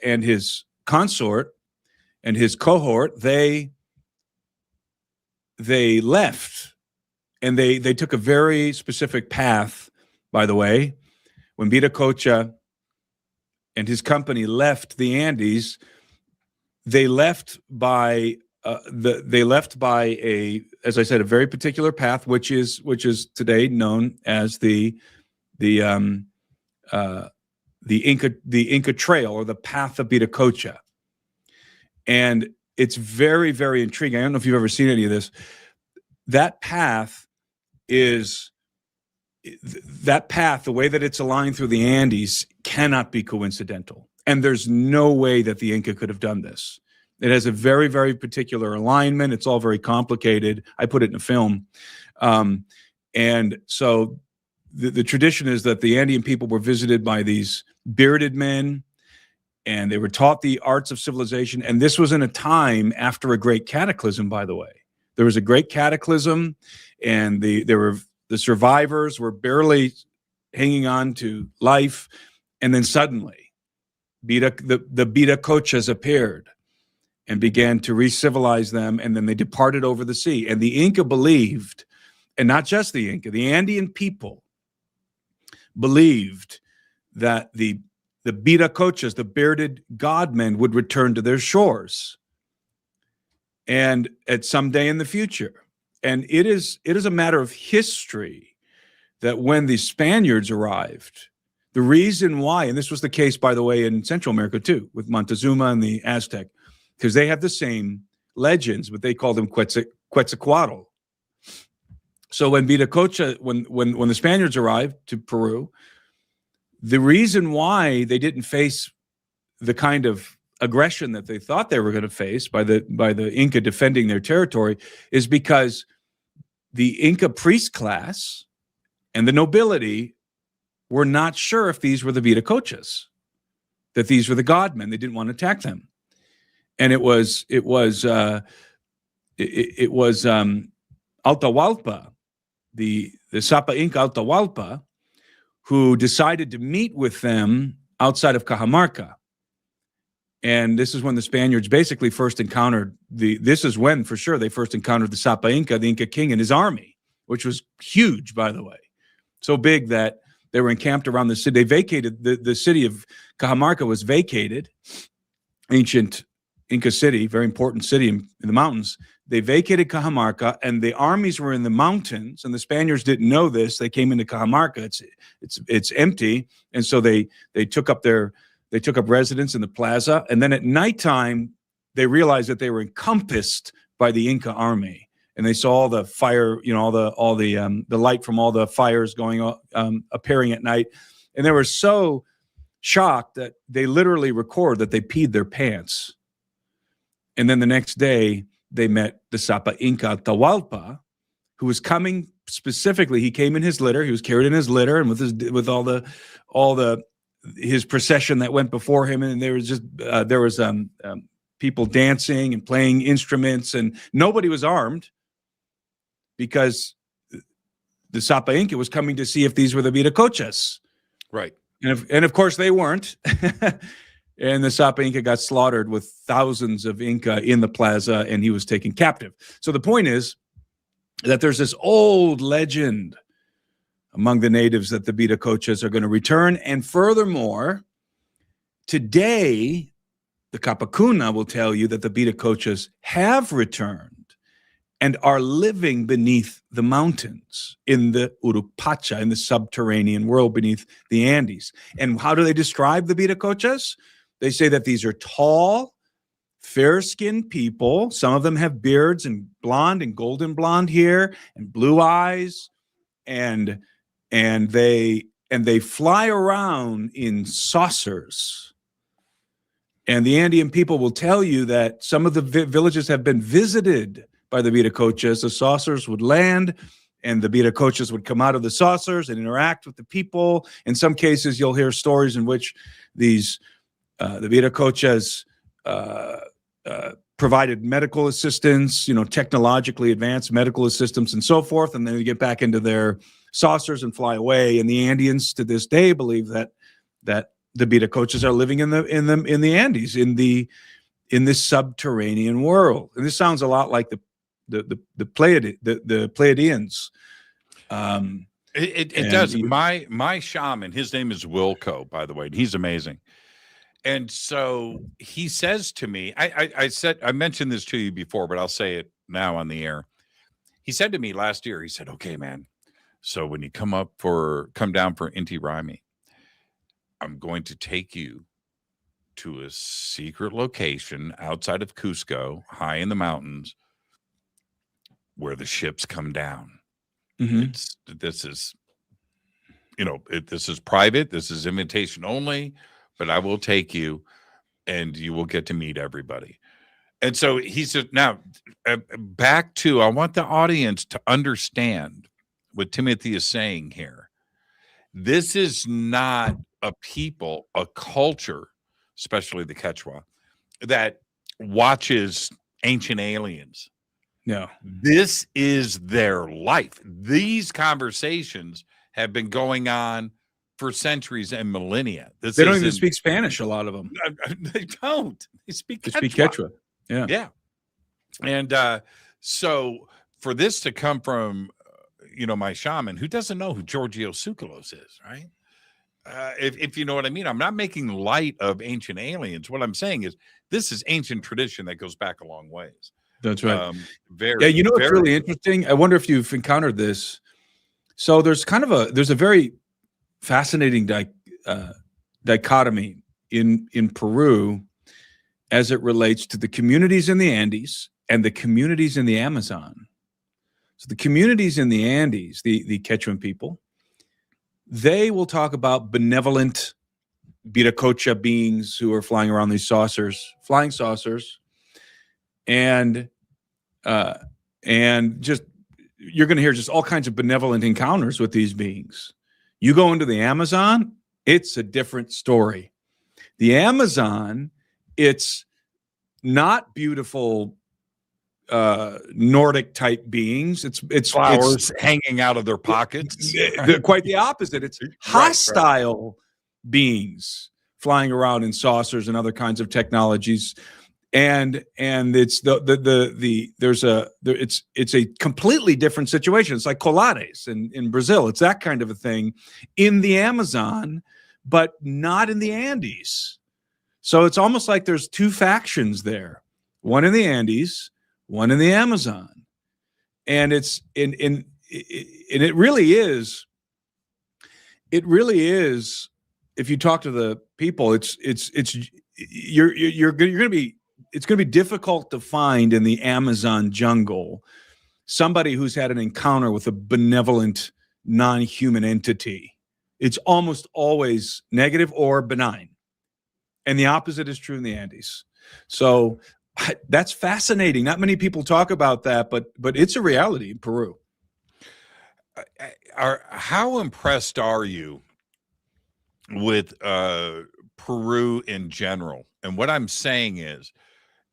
and his consort and his cohort, they left, and they took a very specific path, by the way. When Viracocha and his company left the Andes, they left by a, as I said, a very particular path, which is today known as the Inca Trail, or the Path of Viracocha. And it's very, very intriguing. I don't know if you've ever seen any of this. That path, the way that it's aligned through the Andes, cannot be coincidental. And there's no way that the Inca could have done this. It has a very, very particular alignment. It's all very complicated. I put it in a film. And so the tradition is that the Andean people were visited by these bearded men, and they were taught the arts of civilization. And this was in a time after a great cataclysm, by the way. There was a great cataclysm, and the survivors were barely hanging on to life. And then suddenly, the Viracochas appeared and began to re-civilize them, and then they departed over the sea. And the Inca believed, and not just the Inca, the Andean people believed that the Viracochas, the bearded godmen, would return to their shores, and at some day in the future. And it is a matter of history that when the Spaniards arrived, the reason why, and this was the case, by the way, in Central America too, with Montezuma and the Aztec, because they have the same legends, but they call them Quetzalcoatl. So when Viracocha, when the Spaniards arrived to Peru, the reason why they didn't face the kind of aggression that they thought they were going to face by the Inca defending their territory is because the Inca priest class and the nobility were not sure if these were the Viracochas, that these were the godmen. They didn't want to attack them. And it was Atahualpa, the Sapa Inca Atahualpa, who decided to meet with them outside of Cajamarca. And this is when the Spaniards basically first encountered this is when, for sure, they first encountered the Sapa Inca, the Inca king, and his army, which was huge, by the way. So big that they were encamped around the city. They vacated, the city of Cajamarca was vacated, ancient Inca city, very important city in the mountains. They vacated Cajamarca, and the armies were in the mountains, and the Spaniards didn't know this. They came into Cajamarca. It's empty, and so they took up residence in the plaza. And then at nighttime, they realized that they were encompassed by the Inca army, and they saw all the fire, all the light from all the fires going appearing at night, and they were so shocked that they literally record that they peed their pants. And then the next day, they met the Sapa Inca Atahualpa, who was coming specifically. He came in his litter. He was carried in his litter, and with all his procession that went before him. And there was people dancing and playing instruments, and nobody was armed because the Sapa Inca was coming to see if these were the Viracochas. Right. And of course they weren't. And the Sapa Inca got slaughtered with thousands of Inca in the plaza, and he was taken captive. So the point is that there's this old legend among the natives that the Viracochas are going to return. And furthermore, today, the Kapakuna will tell you that the Viracochas have returned and are living beneath the mountains in the Urupacha, in the subterranean world beneath the Andes. And how do they describe the Viracochas? They say that these are tall, fair-skinned people. Some of them have beards and blonde and golden blonde hair and blue eyes, and they fly around in saucers. And the Andean people will tell you that some of the villages have been visited by the Viracochas. The saucers would land, and the Viracochas would come out of the saucers and interact with the people. In some cases, you'll hear stories in which the Viracochas provided medical assistance, technologically advanced medical assistance and so forth, and then they get back into their saucers and fly away. And the Andeans to this day believe that the Viracochas are living in the Andes, in this subterranean world. And this sounds a lot like the Pleiadians. It does. My shaman, his name is Wilco, by the way, and he's amazing. And so he says to me, I mentioned this to you before, but I'll say it now on the air. He said to me last year, he said, "Okay, man, so when you come down for Inti Raymi, I'm going to take you to a secret location outside of Cusco, high in the mountains, where the ships come down. Mm-hmm. This is private. This is invitation only, but I will take you, and you will get to meet everybody." And so he said, now back to, I want the audience to understand what Timothy is saying here. This is not a people, a culture, especially the Quechua, that watches ancient aliens. No. This is their life. These conversations have been going on for centuries and millennia. They don't even speak Spanish, a lot of them. They don't. They speak Quechua. Yeah. Yeah. And so for this to come from, my shaman, who doesn't know who Giorgio Tsoukalos is, right? If you know what I mean, I'm not making light of ancient aliens. What I'm saying is this is ancient tradition that goes back a long ways. That's right. Very, what's really interesting? I wonder if you've encountered this. So there's a very fascinating dichotomy in Peru as it relates to the communities in the Andes and the communities in the Amazon. So the communities in the Andes, the Quechuan people, they will talk about benevolent Viracocha beings who are flying around these flying saucers, and just you're going to hear just all kinds of benevolent encounters with these beings. You go into the Amazon, it's a different story. The Amazon, it's not beautiful Nordic type beings. It's flowers hanging out of their pockets. Quite the opposite. It's hostile beings flying around in saucers and other kinds of technologies. And it's it's a completely different situation. It's like colares in Brazil. It's that kind of a thing in the Amazon, but not in the Andes. So it's almost like there's two factions there, one in the Andes, one in the Amazon. And it really is, if you talk to the people, it's going to be difficult to find in the Amazon jungle somebody who's had an encounter with a benevolent non-human entity. It's almost always negative or benign. And the opposite is true in the Andes. So that's fascinating. Not many people talk about that, but it's a reality in Peru. How impressed are you with Peru in general? And what I'm saying is,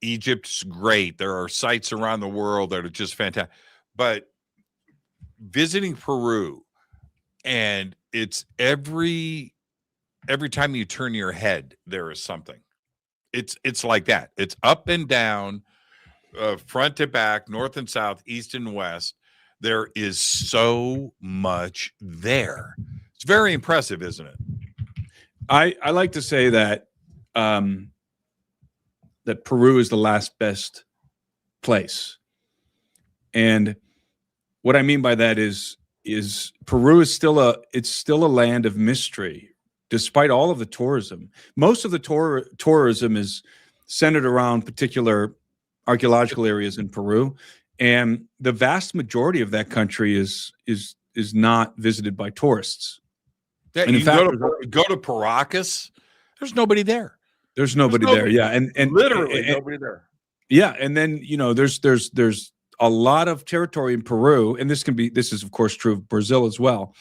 Egypt's great. There are sites around the world that are just fantastic. But visiting Peru, and it's every time you turn your head, there is something. It's like that. It's up and down, front to back, north and south, east and west. There is so much there. It's very impressive, isn't it? I like to say that that Peru is the last best place. And what I mean by that is Peru is still a land of mystery, despite all of the tourism. Most of the tourism is centered around particular archaeological areas in Peru, and the vast majority of that country is not visited by tourists. Yeah, and in fact, go to Paracas, there's nobody there. There's nobody there. Yeah, and literally nobody there. Yeah, and then there's a lot of territory in Peru, and this is of course true of Brazil as well,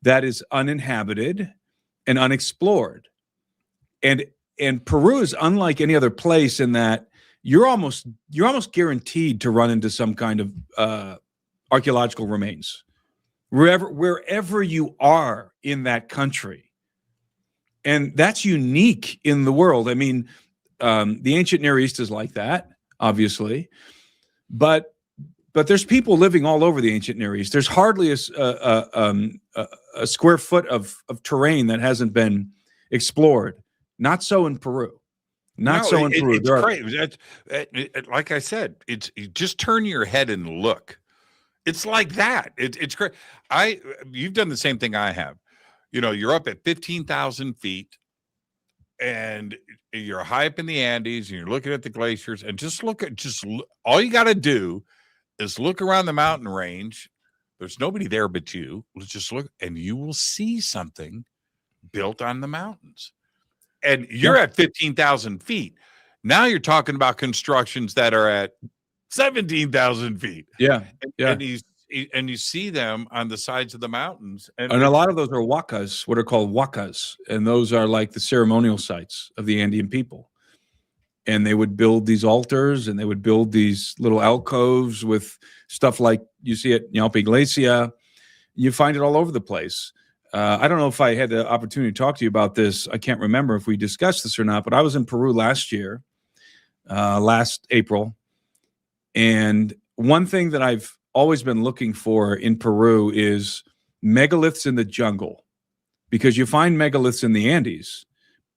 that is uninhabited and unexplored. And Peru is unlike any other place in that you're almost guaranteed to run into some kind of archaeological remains wherever you are in that country. And that's unique in the world. I mean, the ancient Near East is like that, obviously, but there's people living all over the ancient Near East. There's hardly a square foot of terrain that hasn't been explored. Not so in Peru. It's crazy. Like I said, you just turn your head and look. It's like that. It's great. You've done the same thing I have. You're up at 15,000 feet and you're high up in the Andes and you're looking at the glaciers and all you got to do is look around the mountain range. There's nobody there but you. Just look and you will see something built on the mountains. And you're at 15,000 feet. Now you're talking about constructions that are at 17,000 feet. Yeah. And you see them on the sides of the mountains. And a lot of those are huacas, what are called huacas. And those are like the ceremonial sites of the Andean people. And they would build these altars and they would build these little alcoves with stuff like you see at Yalpa Iglesia. You find it all over the place. I don't know if I had the opportunity to talk to you about this. I can't remember if we discussed this or not, but I was in Peru last April. And one thing that I've always been looking for in Peru is megaliths in the jungle, because you find megaliths in the Andes,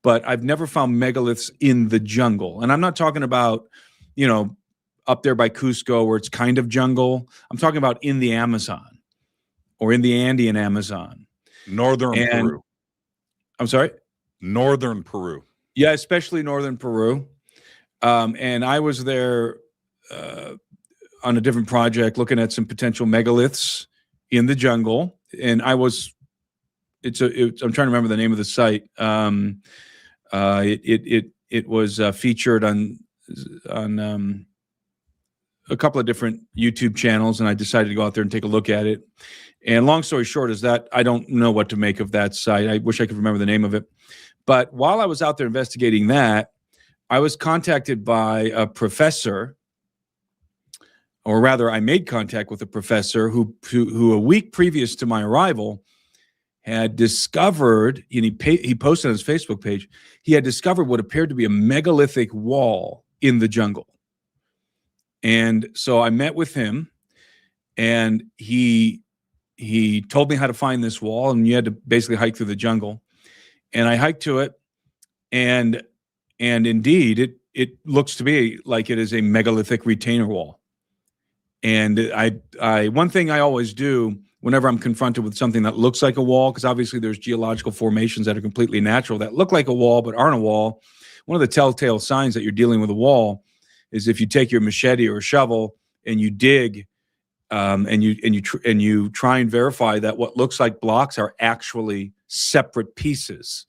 but I've never found megaliths in the jungle. And I'm not talking about, up there by Cusco where it's kind of jungle. I'm talking about in the Amazon or in the Andean Amazon. Northern Peru. I'm sorry? Northern Peru. Yeah, especially northern Peru. And I was there on a different project looking at some potential megaliths in the jungle. And I'm trying to remember the name of the site. It was featured on a couple of different YouTube channels, and I decided to go out there and take a look at it. And long story short is that I don't know what to make of that site. I wish I could remember the name of it. But while I was out there investigating that, I was contacted by a professor, or rather I made contact with a professor who a week previous to my arrival had discovered, and he posted on his Facebook page, he had discovered what appeared to be a megalithic wall in the jungle. And so I met with him, and he told me how to find this wall, and you had to basically hike through the jungle. And I hiked to it, and And indeed, it looks to me like it is a megalithic retainer wall. And I one thing I always do whenever I'm confronted with something that looks like a wall, because obviously there's geological formations that are completely natural that look like a wall but aren't a wall. One of the telltale signs that you're dealing with a wall is if you take your machete or a shovel and you dig, and you try and verify that what looks like blocks are actually separate pieces,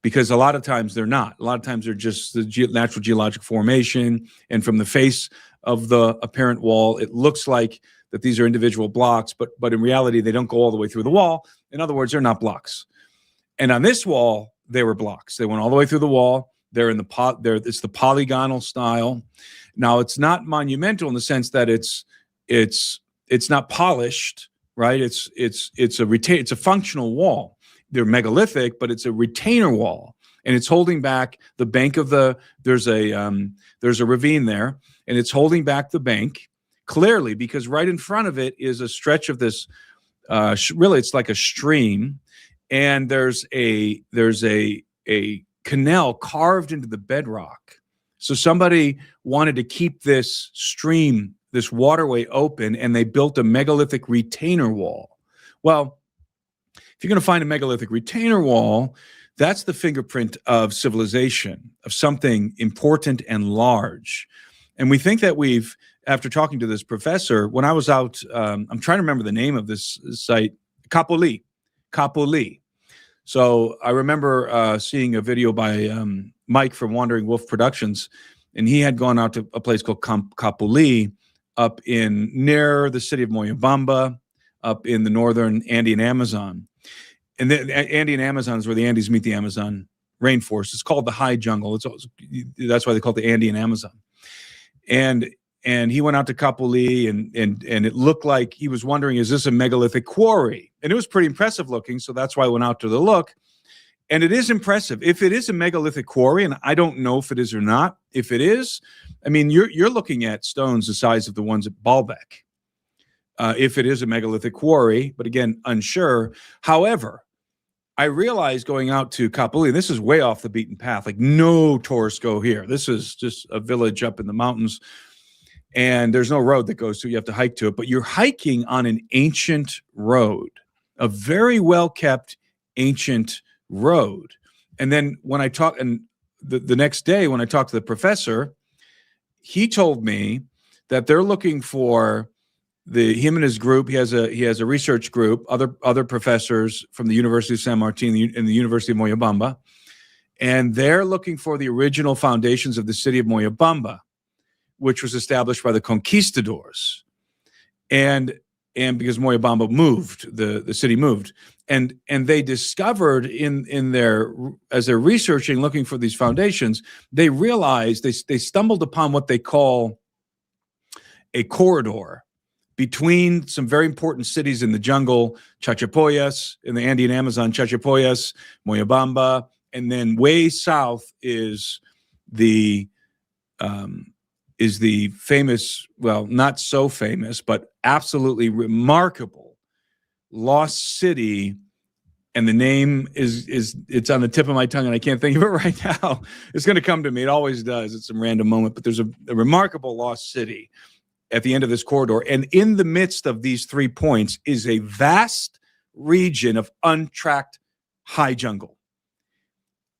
because a lot of times they're not. A lot of times they're just the natural geologic formation, and from the face of the apparent wall, it looks like that these are individual blocks, but in reality, they don't go all the way through the wall. In other words, they're not blocks. And on this wall, they were blocks. They went all the way through the wall. They're in the it's the polygonal style. Now, it's not monumental in the sense that it's not polished, right? It's a functional wall. They're megalithic, but it's a retainer wall, and it's holding back the bank of there's a ravine there, and it's holding back the bank clearly because right in front of it is a stretch of this, really it's like a stream, and there's a canal carved into the bedrock. So somebody wanted to keep this stream, this waterway open, and they built a megalithic retainer wall. Well, if you're going to find a megalithic retainer wall, that's the fingerprint of civilization, of something important and large. And we think that after talking to this professor, when I was out, I'm trying to remember the name of this site, Kapoli. So I remember seeing a video by Mike from Wandering Wolf Productions, and he had gone out to a place called Kapoli up near the city of Moyobamba, up in the northern Andean Amazon. And the Andean Amazon is where the Andes meet the Amazon rainforest. It's called the high jungle. That's why they call it the Andean Amazon. And he went out to Kapoli, and it looked like he was wondering, is this a megalithic quarry? And it was pretty impressive looking, so that's why I went out to the look. And it is impressive. If it is a megalithic quarry, and I don't know if it is or not, if it is, I mean, you're looking at stones the size of the ones at Baalbek. If it is a megalithic quarry, but again, unsure. However, I realized going out to Kapoli, and this is way off the beaten path, like no tourists go here. This is just a village up in the mountains, and there's no road that goes to it. You have to hike to it, but you're hiking on an ancient road, a very well-kept ancient road. And then when I talked, and the next day when I talked to the professor, he told me that they're looking for him and his group. He has a research group, other professors from the University of San Martin and the University of Moyobamba, and they're looking for the original foundations of the city of Moyobamba, which was established by the conquistadors, and because Moyobamba moved, the city moved, and they discovered as they're researching, looking for these foundations, they realized they stumbled upon what they call a corridor between some very important cities in the jungle, Chachapoyas, in the Andean Amazon, Chachapoyas, Moyobamba, and then way south is the famous, well, not so famous, but absolutely remarkable lost city. And the name it's on the tip of my tongue and I can't think of it right now. It's going to come to me. It always does. It's some random moment, but there's a remarkable lost city at the end of this corridor. And in the midst of these 3 points is a vast region of untracked high jungle.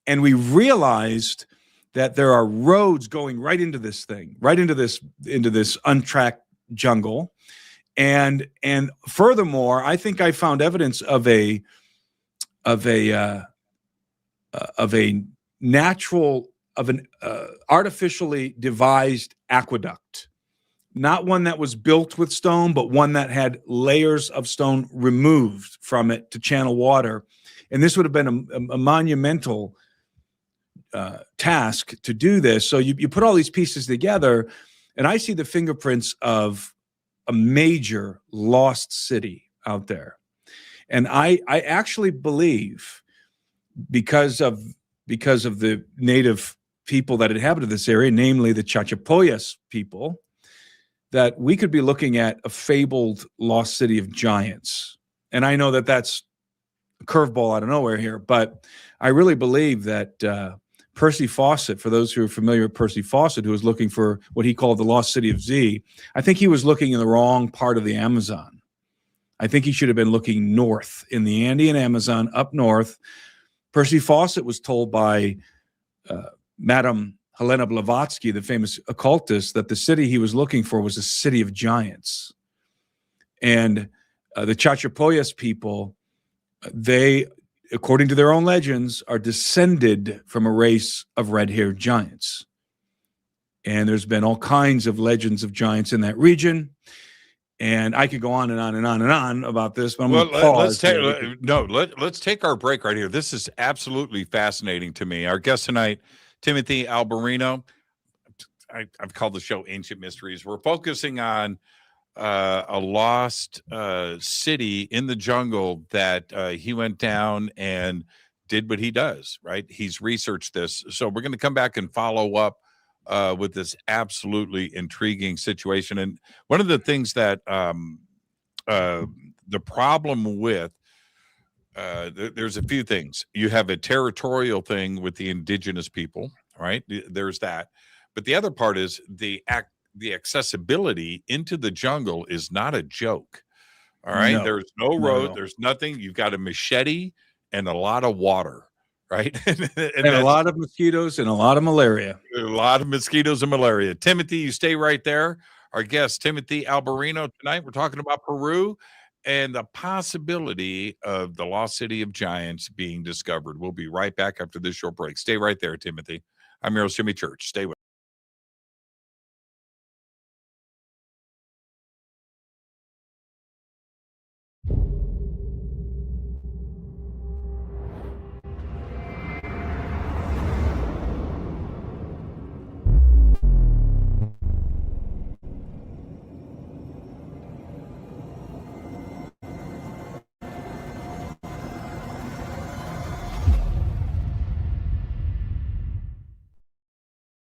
And we realized that there are roads going right into this thing, right into this untracked jungle. And furthermore, I think I found evidence of a artificially devised aqueduct. Not one that was built with stone, but one that had layers of stone removed from it to channel water. And this would have been a monumental task to do this. So you put all these pieces together, and I see the fingerprints of a major lost city out there. And I actually believe, because of the native people that inhabited this area, namely the Chachapoyas people, that we could be looking at a fabled lost city of giants. And I know that that's a curveball out of nowhere here, but I really believe that Percy Fawcett, for those who are familiar with Percy Fawcett, who was looking for what he called the lost city of Z, I think he was looking in the wrong part of the Amazon. I think he should have been looking north in the Andean Amazon, up north. Percy Fawcett was told by Madame Helena Blavatsky, the famous occultist, that the city he was looking for was a city of giants. And the Chachapoyas people, they, according to their own legends, are descended from a race of red-haired giants. And there's been all kinds of legends of giants in that region. And I could go on and on and on and on about this, but I'm going to pause. Let's take our break right here. This is absolutely fascinating to me. Our guest tonight, Timothy Alberino. I've called the show Ancient Mysteries. We're focusing on a lost city in the jungle that he went down and did what he does, right? He's researched this. So we're going to come back and follow up with this absolutely intriguing situation. And one of the things that the problem with there's a few things. You have a territorial thing with the indigenous people, right? There's that. But the other part is the accessibility into the jungle is not a joke. All right. No. There's no road. There's nothing. You've got a machete and a lot of water, right? and a lot of mosquitoes and a lot of malaria. A lot of mosquitoes and malaria. Timothy, you stay right there. Our guest, Timothy Alberino, tonight. We're talking about Peru and the possibility of the lost city of giants being discovered. We'll be right back after this short break. Stay right there, Timothy. I'm your host, Jimmy Church. Stay with us.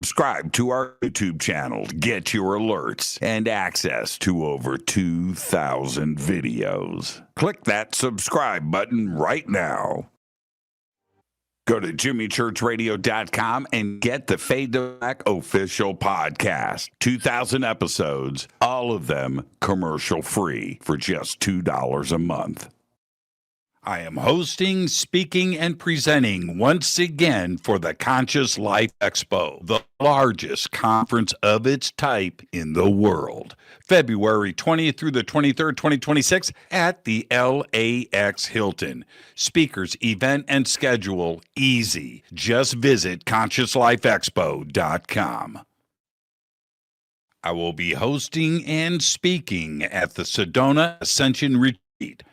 Subscribe to our YouTube channel to get your alerts and access to over 2,000 videos. Click that subscribe button right now. Go to jimmychurchradio.com and get the Fade to Black official podcast. 2,000 episodes, all of them commercial free for just $2 a month. I am hosting, speaking, and presenting once again for the Conscious Life Expo, the largest conference of its type in the world. February 20th through the 23rd, 2026 at the LAX Hilton. Speakers, event, and schedule easy. Just visit consciouslifeexpo.com. I will be hosting and speaking at the Sedona Ascension Retreat,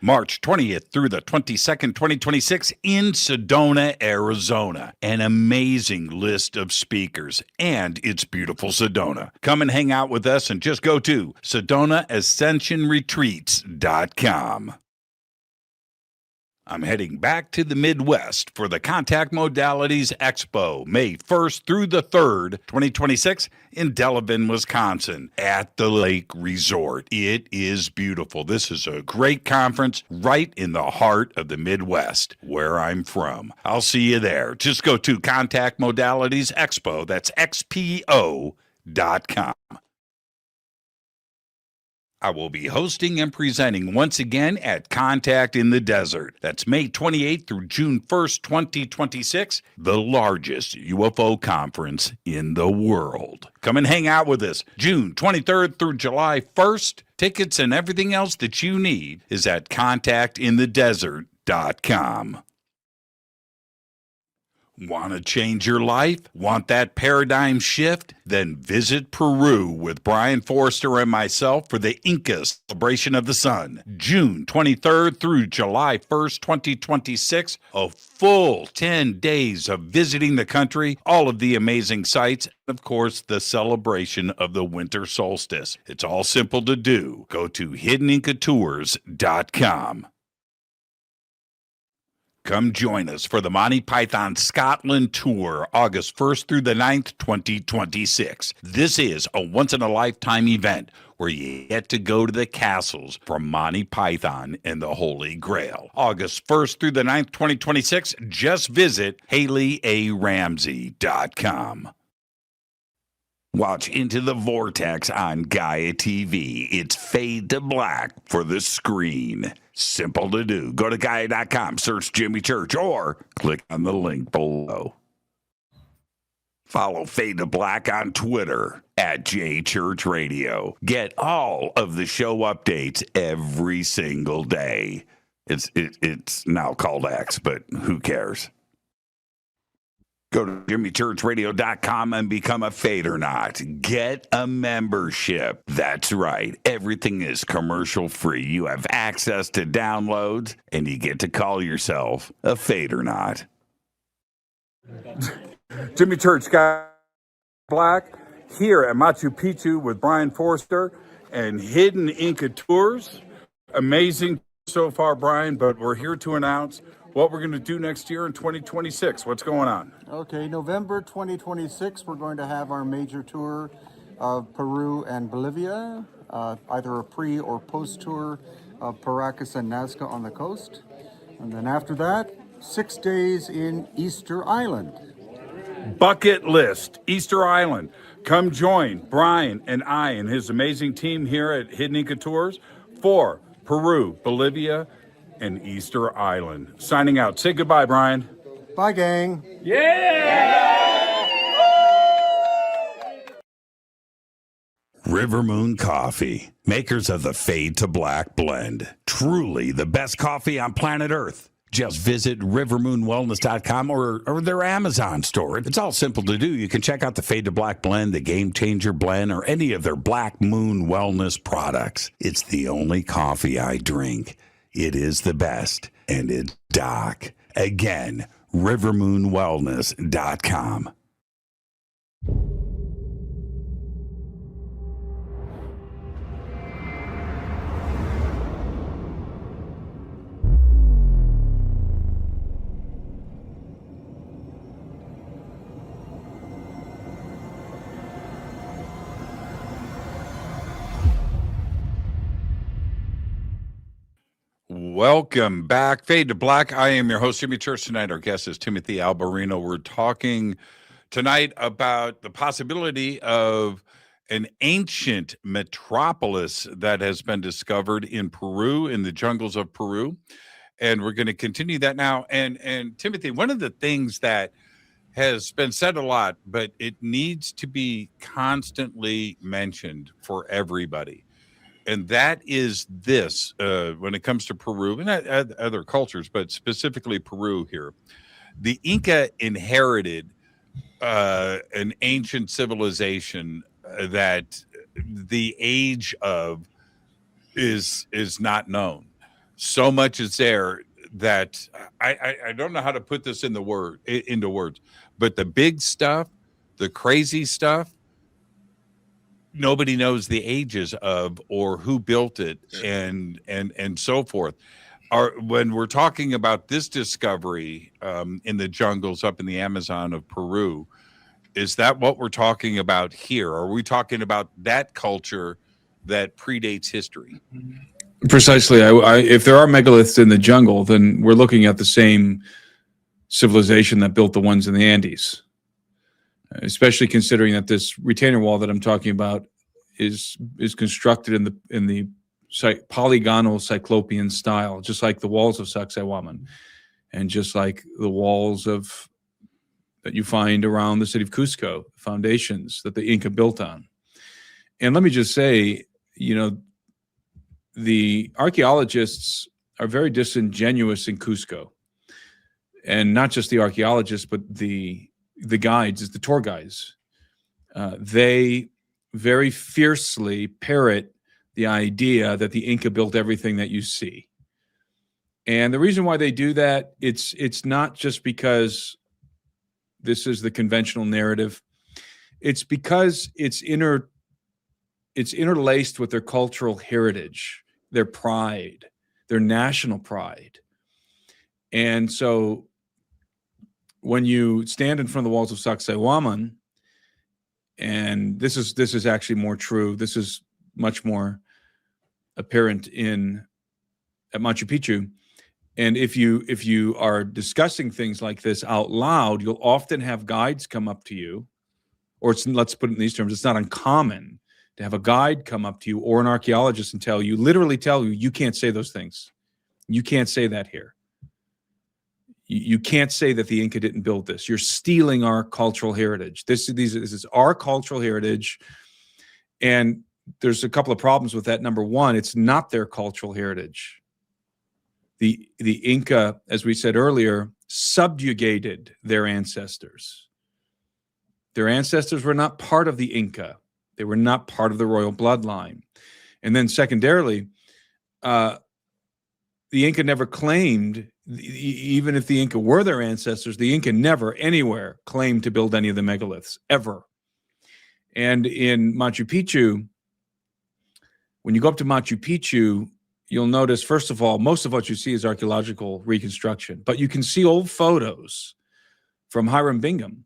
March 20th through the 22nd, 2026 in Sedona, Arizona. An amazing list of speakers, and it's beautiful Sedona. Come and hang out with us and just go to SedonaAscensionRetreats.com. I'm heading back to the Midwest for the Contact Modalities Expo, May 1st through the 3rd, 2026, in Delavan, Wisconsin, at the Lake Resort. It is beautiful. This is a great conference right in the heart of the Midwest, where I'm from. I'll see you there. Just go to Contact Modalities Expo, that's XPO.com. I will be hosting and presenting once again at Contact in the Desert. That's May 28th through June 1st, 2026, the largest UFO conference in the world. Come and hang out with us June 23rd through July 1st. Tickets and everything else that you need is at contactinthedesert.com. Want to change your life? Want that paradigm shift? Then visit Peru with Brian Forrester and myself for the Inca Celebration of the Sun, June 23rd through July 1st, 2026. A full 10 days of visiting the country, all of the amazing sights, and of course, the celebration of the winter solstice. It's all simple to do. Go to hiddenincatours.com. Come join us for the Monty Python Scotland Tour, August 1st through the 9th, 2026. This is a once-in-a-lifetime event where you get to go to the castles from Monty Python and the Holy Grail. August 1st through the 9th, 2026. Just visit HaleyARamsey.com. Watch Into the Vortex on Gaia TV. It's fade to black for the screen. Simple to do. Go to Gaia.com, search Jimmy Church, or click on the link below. Follow Fade to Black on Twitter at JChurchRadio. Get all of the show updates every single day. It's now called X, but who cares? Go to JimmyChurchRadio.com and become a Fadernaut. Get a membership. That's right. Everything is commercial free. You have access to downloads, and you get to call yourself a Fadernaut. Jimmy Church, Guy Black, here at Machu Picchu with Brian Forster and Hidden Inca Tours. Amazing so far, Brian, but we're here to announce what we're going to do next year in 2026. What's going on? Okay, November 2026, we're going to have our major tour of Peru and Bolivia, either a pre or post tour of Paracas and Nazca on the coast. And then after that, 6 days in Easter Island. Bucket list, Easter Island. Come join Brian and I and his amazing team here at Hidden Inca Tours for Peru, Bolivia, and Easter Island. Signing out. Say goodbye, Brian. Bye, gang. River Moon Coffee, makers of the Fade to Black blend. Truly the best coffee on planet Earth. Just visit rivermoonwellness.com or their Amazon store. It's all simple to do. You can check out the Fade to Black blend, the Game Changer blend, or any of their Black Moon wellness products. It's the only coffee I drink. It is the best, and it's Doc. Again, rivermoonwellness.com. Welcome back. Fade to Black. I am your host, Jimmy Church. Tonight, our guest is Timothy Alberino. We're talking tonight about the possibility of an ancient metropolis that has been discovered in Peru, in the jungles of Peru. And we're going to continue that now. And Timothy, one of the things that has been said a lot, but it needs to be constantly mentioned for everybody. And that is this, when it comes to Peru and other cultures, but specifically Peru here. The Inca inherited an ancient civilization that the age of is not known. So much is there that I don't know how to put this into words, but the big stuff, the crazy stuff, nobody knows the ages of or who built it and so forth. When we're talking about this discovery in the jungles up in the Amazon of Peru, is that what we're talking about here? Are we talking about that culture that predates history? Precisely. If there are megaliths in the jungle, then we're looking at the same civilization that built the ones in the Andes. Especially considering that this retainer wall that I'm talking about is constructed in the polygonal cyclopean style, just like the walls of Sacsayhuaman, and just like the walls that you find around the city of Cusco, foundations that the Inca built on. And let me just say, the archaeologists are very disingenuous in Cusco, and not just the archaeologists, but the guides, the tour guides. They very fiercely parrot the idea that the Inca built everything that you see. And the reason why they do that, it's not just because this is the conventional narrative. It's because it's interlaced with their cultural heritage, their pride, their national pride. And so when you stand in front of the walls of Sacsayhuaman, and this is actually more true. This is much more apparent at Machu Picchu. And if you are discussing things like this out loud, you'll often have guides come up to you, or let's put it in these terms, it's not uncommon to have a guide come up to you or an archaeologist and literally tell you, you can't say those things. You can't say that here. You can't say that the Inca didn't build this. You're stealing our cultural heritage. This is our cultural heritage. And there's a couple of problems with that. Number one, it's not their cultural heritage. The Inca, as we said earlier, subjugated their ancestors. Their ancestors were not part of the Inca. They were not part of the royal bloodline. And then secondarily, the Inca never claimed, even if the Inca were their ancestors, the Inca never anywhere claimed to build any of the megaliths, ever. And in Machu Picchu, when you go up to Machu Picchu, you'll notice, first of all, most of what you see is archaeological reconstruction, but you can see old photos from Hiram Bingham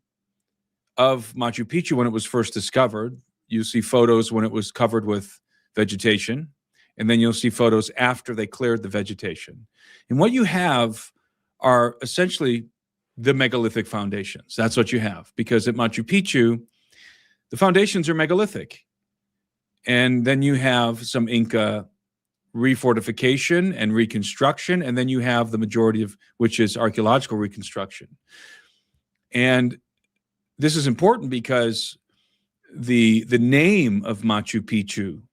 of Machu Picchu when it was first discovered. You see photos when it was covered with vegetation, and then you'll see photos after they cleared the vegetation. And what you have are essentially the megalithic foundations. That's what you have, because at Machu Picchu, the foundations are megalithic. And then you have some Inca refortification and reconstruction, and then you have the majority of which is archaeological reconstruction. And this is important because the name of Machu Picchu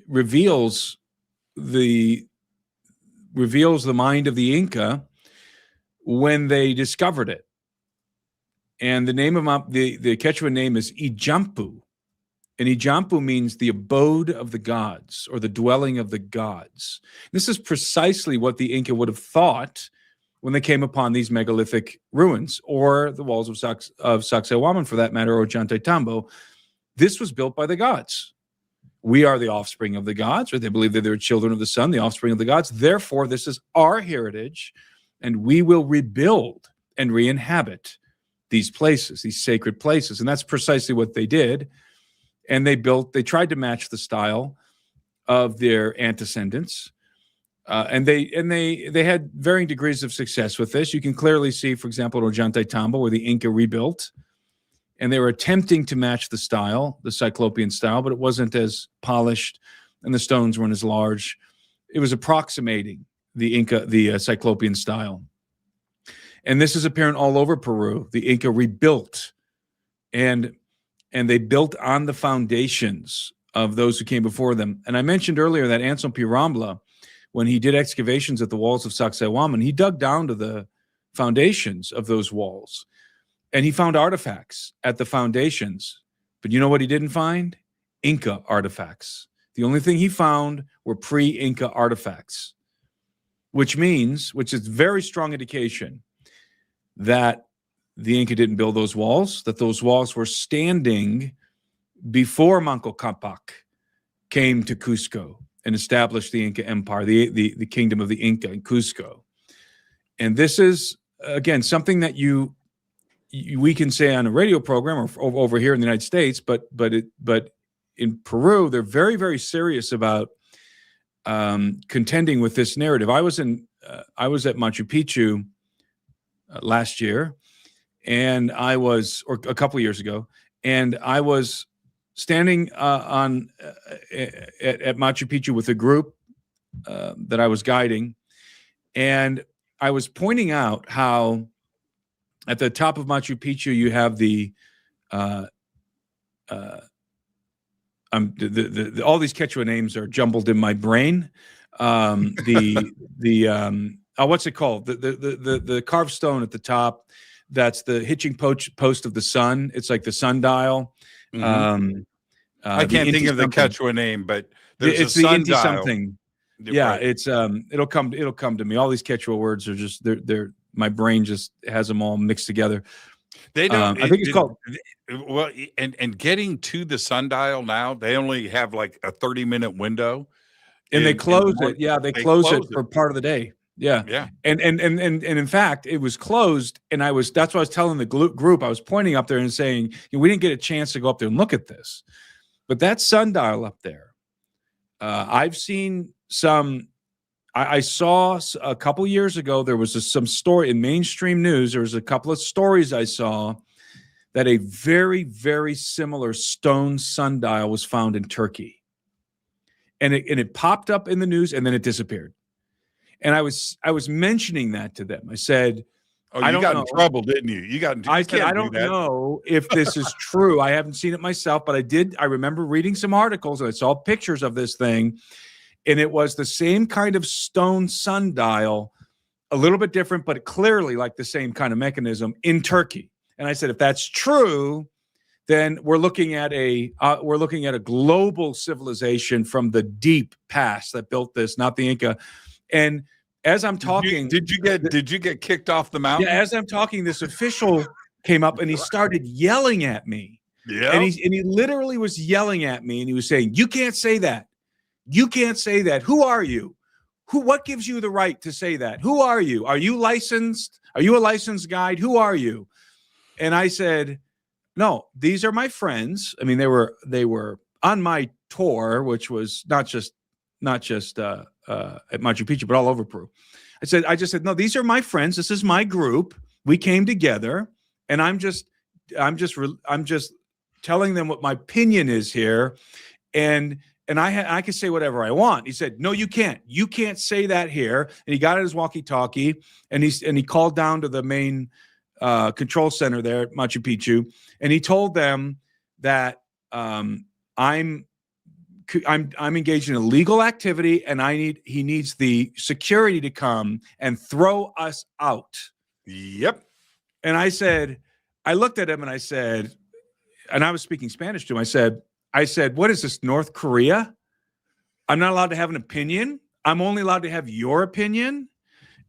reveals the mind of the Inca when they discovered it. And the name of the Quechua name is Ijampu. And Ijampu means the abode of the gods, or the dwelling of the gods. This is precisely what the Inca would have thought when they came upon these megalithic ruins, or the walls of Sacsayhuaman, for that matter, or Ollantaytambo. This was built by the gods. We are the offspring of the gods, or they believe that they're children of the sun, the offspring of the gods. Therefore, this is our heritage, and we will rebuild and re-inhabit these places, these sacred places. And that's precisely what they did. And they tried to match the style of their antecedents. And they had varying degrees of success with this. You can clearly see, for example, at Ollantaytambo, where the Inca rebuilt, and they were attempting to match the style, the Cyclopean style, but it wasn't as polished, and the stones weren't as large. It was approximating the Cyclopean style. And this is apparent all over Peru. The Inca rebuilt, and they built on the foundations of those who came before them. And I mentioned earlier that Anselm P. Rambla, when he did excavations at the walls of Sacsayhuaman, he dug down to the foundations of those walls, and he found artifacts at the foundations. But you know what he didn't find? Inca artifacts. The only thing he found were pre-Inca artifacts, which is very strong indication that the Inca didn't build those walls, that those walls were standing before Manco Capac came to Cusco and established the Inca Empire, the kingdom of the Inca in Cusco. And this is, again, something that we can say on a radio program or over here in the United States, but in Peru, they're very, very serious about contending with this narrative. I was at Machu Picchu last year, and or a couple of years ago, and I was standing at Machu Picchu with a group that I was guiding, and I was pointing out how at the top of Machu Picchu you have all these Quechua names are jumbled in my brain. What's it called? The carved stone at the top. That's the hitching post of the sun. It's like the sundial. Mm-hmm. I can't think of the Quechua name, but there's it's a sundial. The Inti something. Yeah, right. It's it'll come to me. All these Quechua words are just they're my brain just has them all mixed together. They don't. I think it's called. Well, and getting to the sundial now, they only have like a 30-minute window, and they close it. Yeah, they close it for part of the day. Yeah. Yeah. And in fact, it was closed. And that's what I was telling the group. I was pointing up there and saying, we didn't get a chance to go up there and look at this. But that sundial up there, I've seen some. I saw a couple years ago, there was some story in mainstream news. There was a couple of stories I saw that a very, very similar stone sundial was found in Turkey. And it popped up in the news and then it disappeared. And I was mentioning that to them. I said, Oh, I you don't got know. in trouble, didn't you? You got in I said, I don't know if this is true. I haven't seen it myself, but I remember reading some articles and I saw pictures of this thing. And it was the same kind of stone sundial, a little bit different, but clearly like the same kind of mechanism in Turkey. And I said, if that's true, then we're looking at a global civilization from the deep past that built this, not the Inca. And as I'm talking, did you get kicked off the mountain? Yeah, as I'm talking, this official came up and he started yelling at me. Yeah, and he literally was yelling at me, and he was saying, "You can't say that. You can't say that. Who are you? What gives you the right to say that? Who are you? Are you licensed? Are you a licensed guide? Who are you?" And I said, "No, these are my friends. I mean, they were on my tour, which was not just at Machu Picchu, but all over Peru." I just said, "No, these are my friends. This is my group. We came together, and I'm just telling them what my opinion is here, and I can say whatever I want." He said, "No, you can't. You can't say that here." And he got his walkie-talkie, and he called down to the main control center there at Machu Picchu, and he told them that I'm engaged in a legal activity, and he needs the security to come and throw us out. Yep. And I looked at him and I said, and I was speaking Spanish to him. I said, "What is this, North Korea? I'm not allowed to have an opinion. I'm only allowed to have your opinion."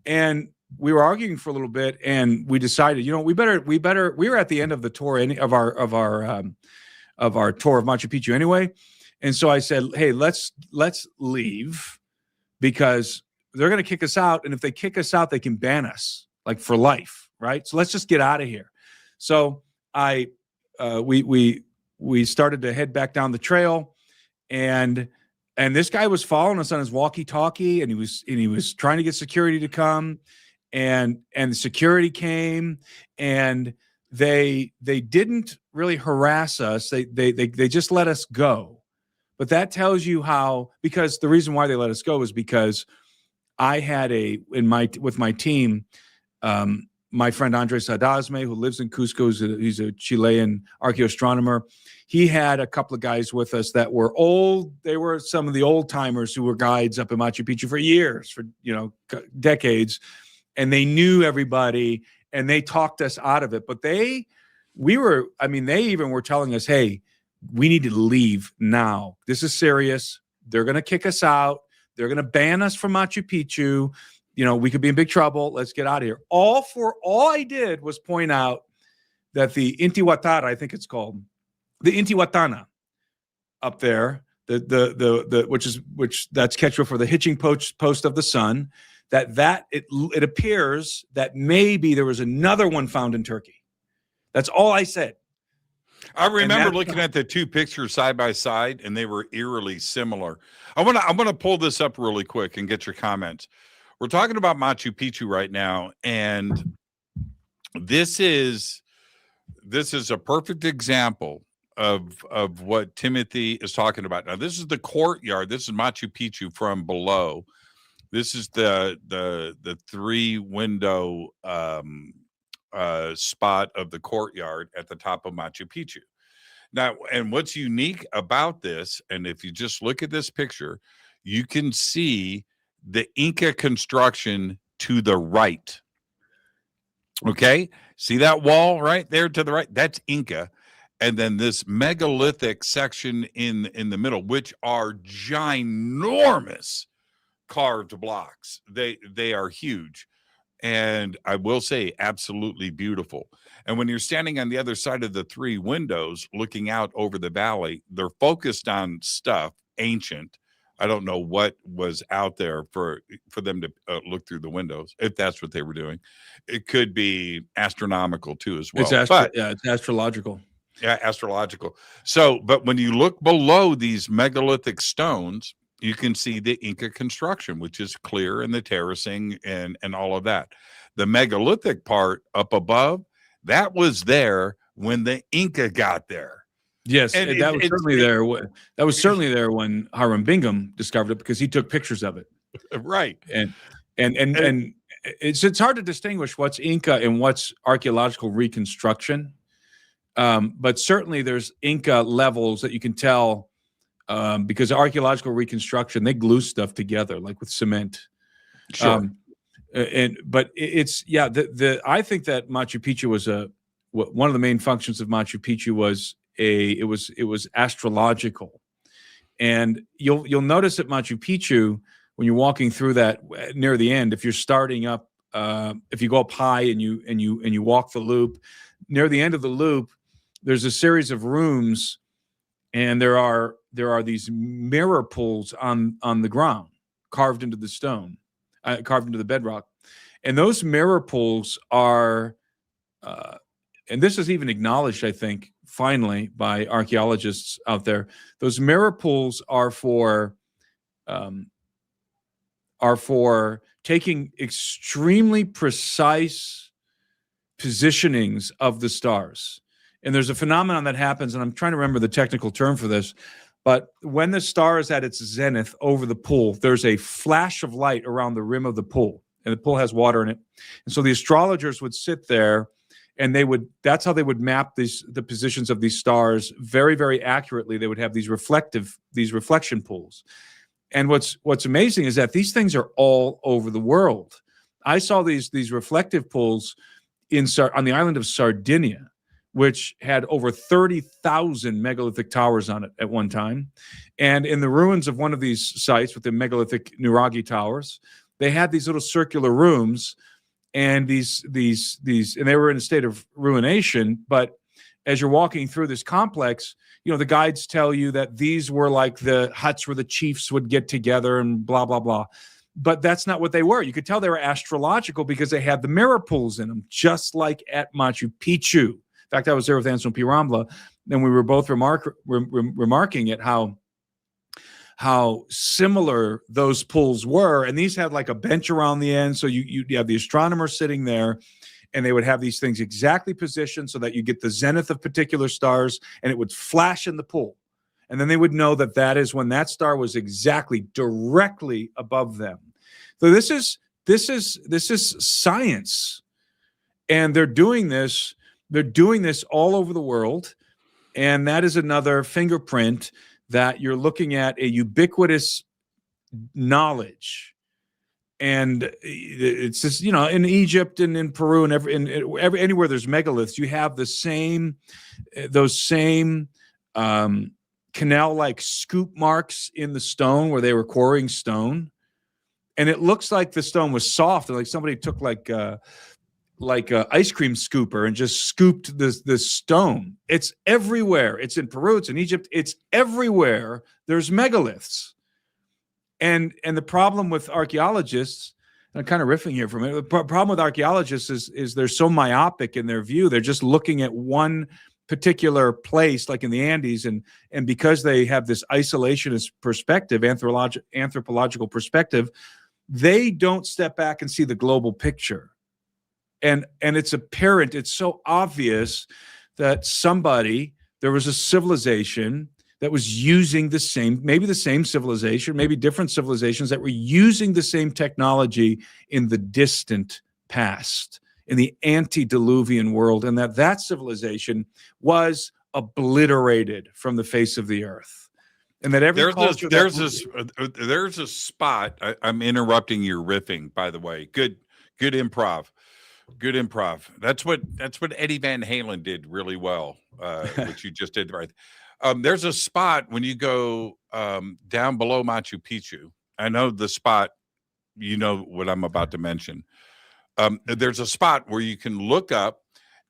And we were arguing for a little bit, and we decided, we were at the end of the tour of our tour of Machu Picchu anyway. And so I said, "Hey, let's leave, because they're going to kick us out. And if they kick us out, they can ban us like for life. Right? So let's just get out of here." So we started to head back down the trail, and this guy was following us on his walkie-talkie, and he was trying to get security to come, and the security came, and they didn't really harass us. They just let us go. But that tells you how, because the reason why they let us go is because I had with my team, my friend Andres Hadasme, who lives in Cusco, he's a Chilean archaeoastronomer. He had a couple of guys with us that were old. They were some of the old timers who were guides up in Machu Picchu for years, for decades, and they knew everybody, and they talked us out of it. But they even were telling us, "Hey, we need to leave now. This is serious. They're going to kick us out. They're going to ban us from Machu Picchu. We could be in big trouble. Let's get out of here." All I did was point out that the Intihuatana, I think it's called, the Intihuatana up there, which that's Quechua for the hitching post of the sun, that it appears that maybe there was another one found in Turkey. That's all I said. I remember looking at the two pictures side by side, and they were eerily similar. I'm gonna pull this up really quick and get your comments. We're talking about Machu Picchu right now, and this is a perfect example of what Timothy is talking about. Now, this is the courtyard. This is Machu Picchu from below. This is the 3-window spot of the courtyard at the top of Machu Picchu. Now, and what's unique about this, and if you just look at this picture, you can see the Inca construction to the right. Okay, see that wall right there to the right? That's Inca. And then this megalithic section in the middle, which are ginormous carved blocks. They are huge. And I will say, absolutely beautiful. And when you're standing on the other side of the 3 windows looking out over the valley, they're focused on stuff ancient, I don't know what was out there for them to look through the windows, if that's what they were doing. It could be astronomical too as well. It's astrological. Yeah, astrological. So, but when you look below these megalithic stones, you can see the Inca construction, which is clear, and the terracing and all of that. The megalithic part up above, that was there when the Inca got there. Yes, and that was certainly there. That was certainly there when Hiram Bingham discovered it, because he took pictures of it. Right. And it's hard to distinguish what's Inca and what's archaeological reconstruction. But certainly there's Inca levels that you can tell, because archaeological reconstruction, they glue stuff together like with cement. Sure. But it's I think that Machu Picchu was one of the main functions of Machu Picchu was it was astrological. And you'll notice at Machu Picchu, when you're walking through that near the end, if you're starting up, if you go up high and you walk the loop, near the end of the loop, there's a series of rooms, and there are these mirror pools on the ground, carved into the stone, carved into the bedrock. And those mirror pools are, and this is even acknowledged, I think, finally, by archaeologists out there. Those mirror pools are for taking extremely precise positionings of the stars. And there's a phenomenon that happens, and I'm trying to remember the technical term for this, but when the star is at its zenith over the pool, there's a flash of light around the rim of the pool, and the pool has water in it. And so the astrologers would sit there, and that's how they would map the positions of these stars very, very accurately. They would have these reflection pools. And what's amazing is that these things are all over the world. I saw these reflective pools on the island of Sardinia, which had over 30,000 megalithic towers on it at one time. And in the ruins of one of these sites with the megalithic Nuragi towers, they had these little circular rooms, and these and they were in a state of ruination. But as you're walking through this complex, the guides tell you that these were like the huts where the chiefs would get together and blah, blah, blah. But that's not what they were. You could tell they were astrological because they had the mirror pools in them, just like at Machu Picchu. In fact, I was there with Anselm P. Rambla, and we were both remarking at how similar those pools were. And these had like a bench around the end. So you have the astronomer sitting there, and they would have these things exactly positioned so that you get the zenith of particular stars, and it would flash in the pool. And then they would know that is when that star was exactly directly above them. So this is science. And they're doing this all over the world. And that is another fingerprint that you're looking at a ubiquitous knowledge. And it's just, in Egypt and in Peru and anywhere there's megaliths, you have those same canal-like scoop marks in the stone where they were quarrying stone. And it looks like the stone was soft, like somebody took like a ice cream scooper and just scooped this stone. It's everywhere. It's in Peru. It's in Egypt. It's everywhere. There's megaliths. And the problem with archaeologists, and I'm kind of riffing here for a minute, the problem with archaeologists is they're so myopic in their view. They're just looking at one particular place, like in the Andes, and because they have this isolationist perspective, anthropological perspective, they don't step back and see the global picture. And it's apparent, it's so obvious that there was a civilization that was using maybe the same civilization, maybe different civilizations that were using the same technology in the distant past, in the antediluvian world, and that civilization was obliterated from the face of the earth. And that every culture... There's a spot, I'm interrupting your riffing, by the way. Good improv. Good improv. That's what Eddie Van Halen did really well, which you just did right. There's a spot when you go down below Machu Picchu. I know the spot, what I'm about to mention. There's a spot where you can look up,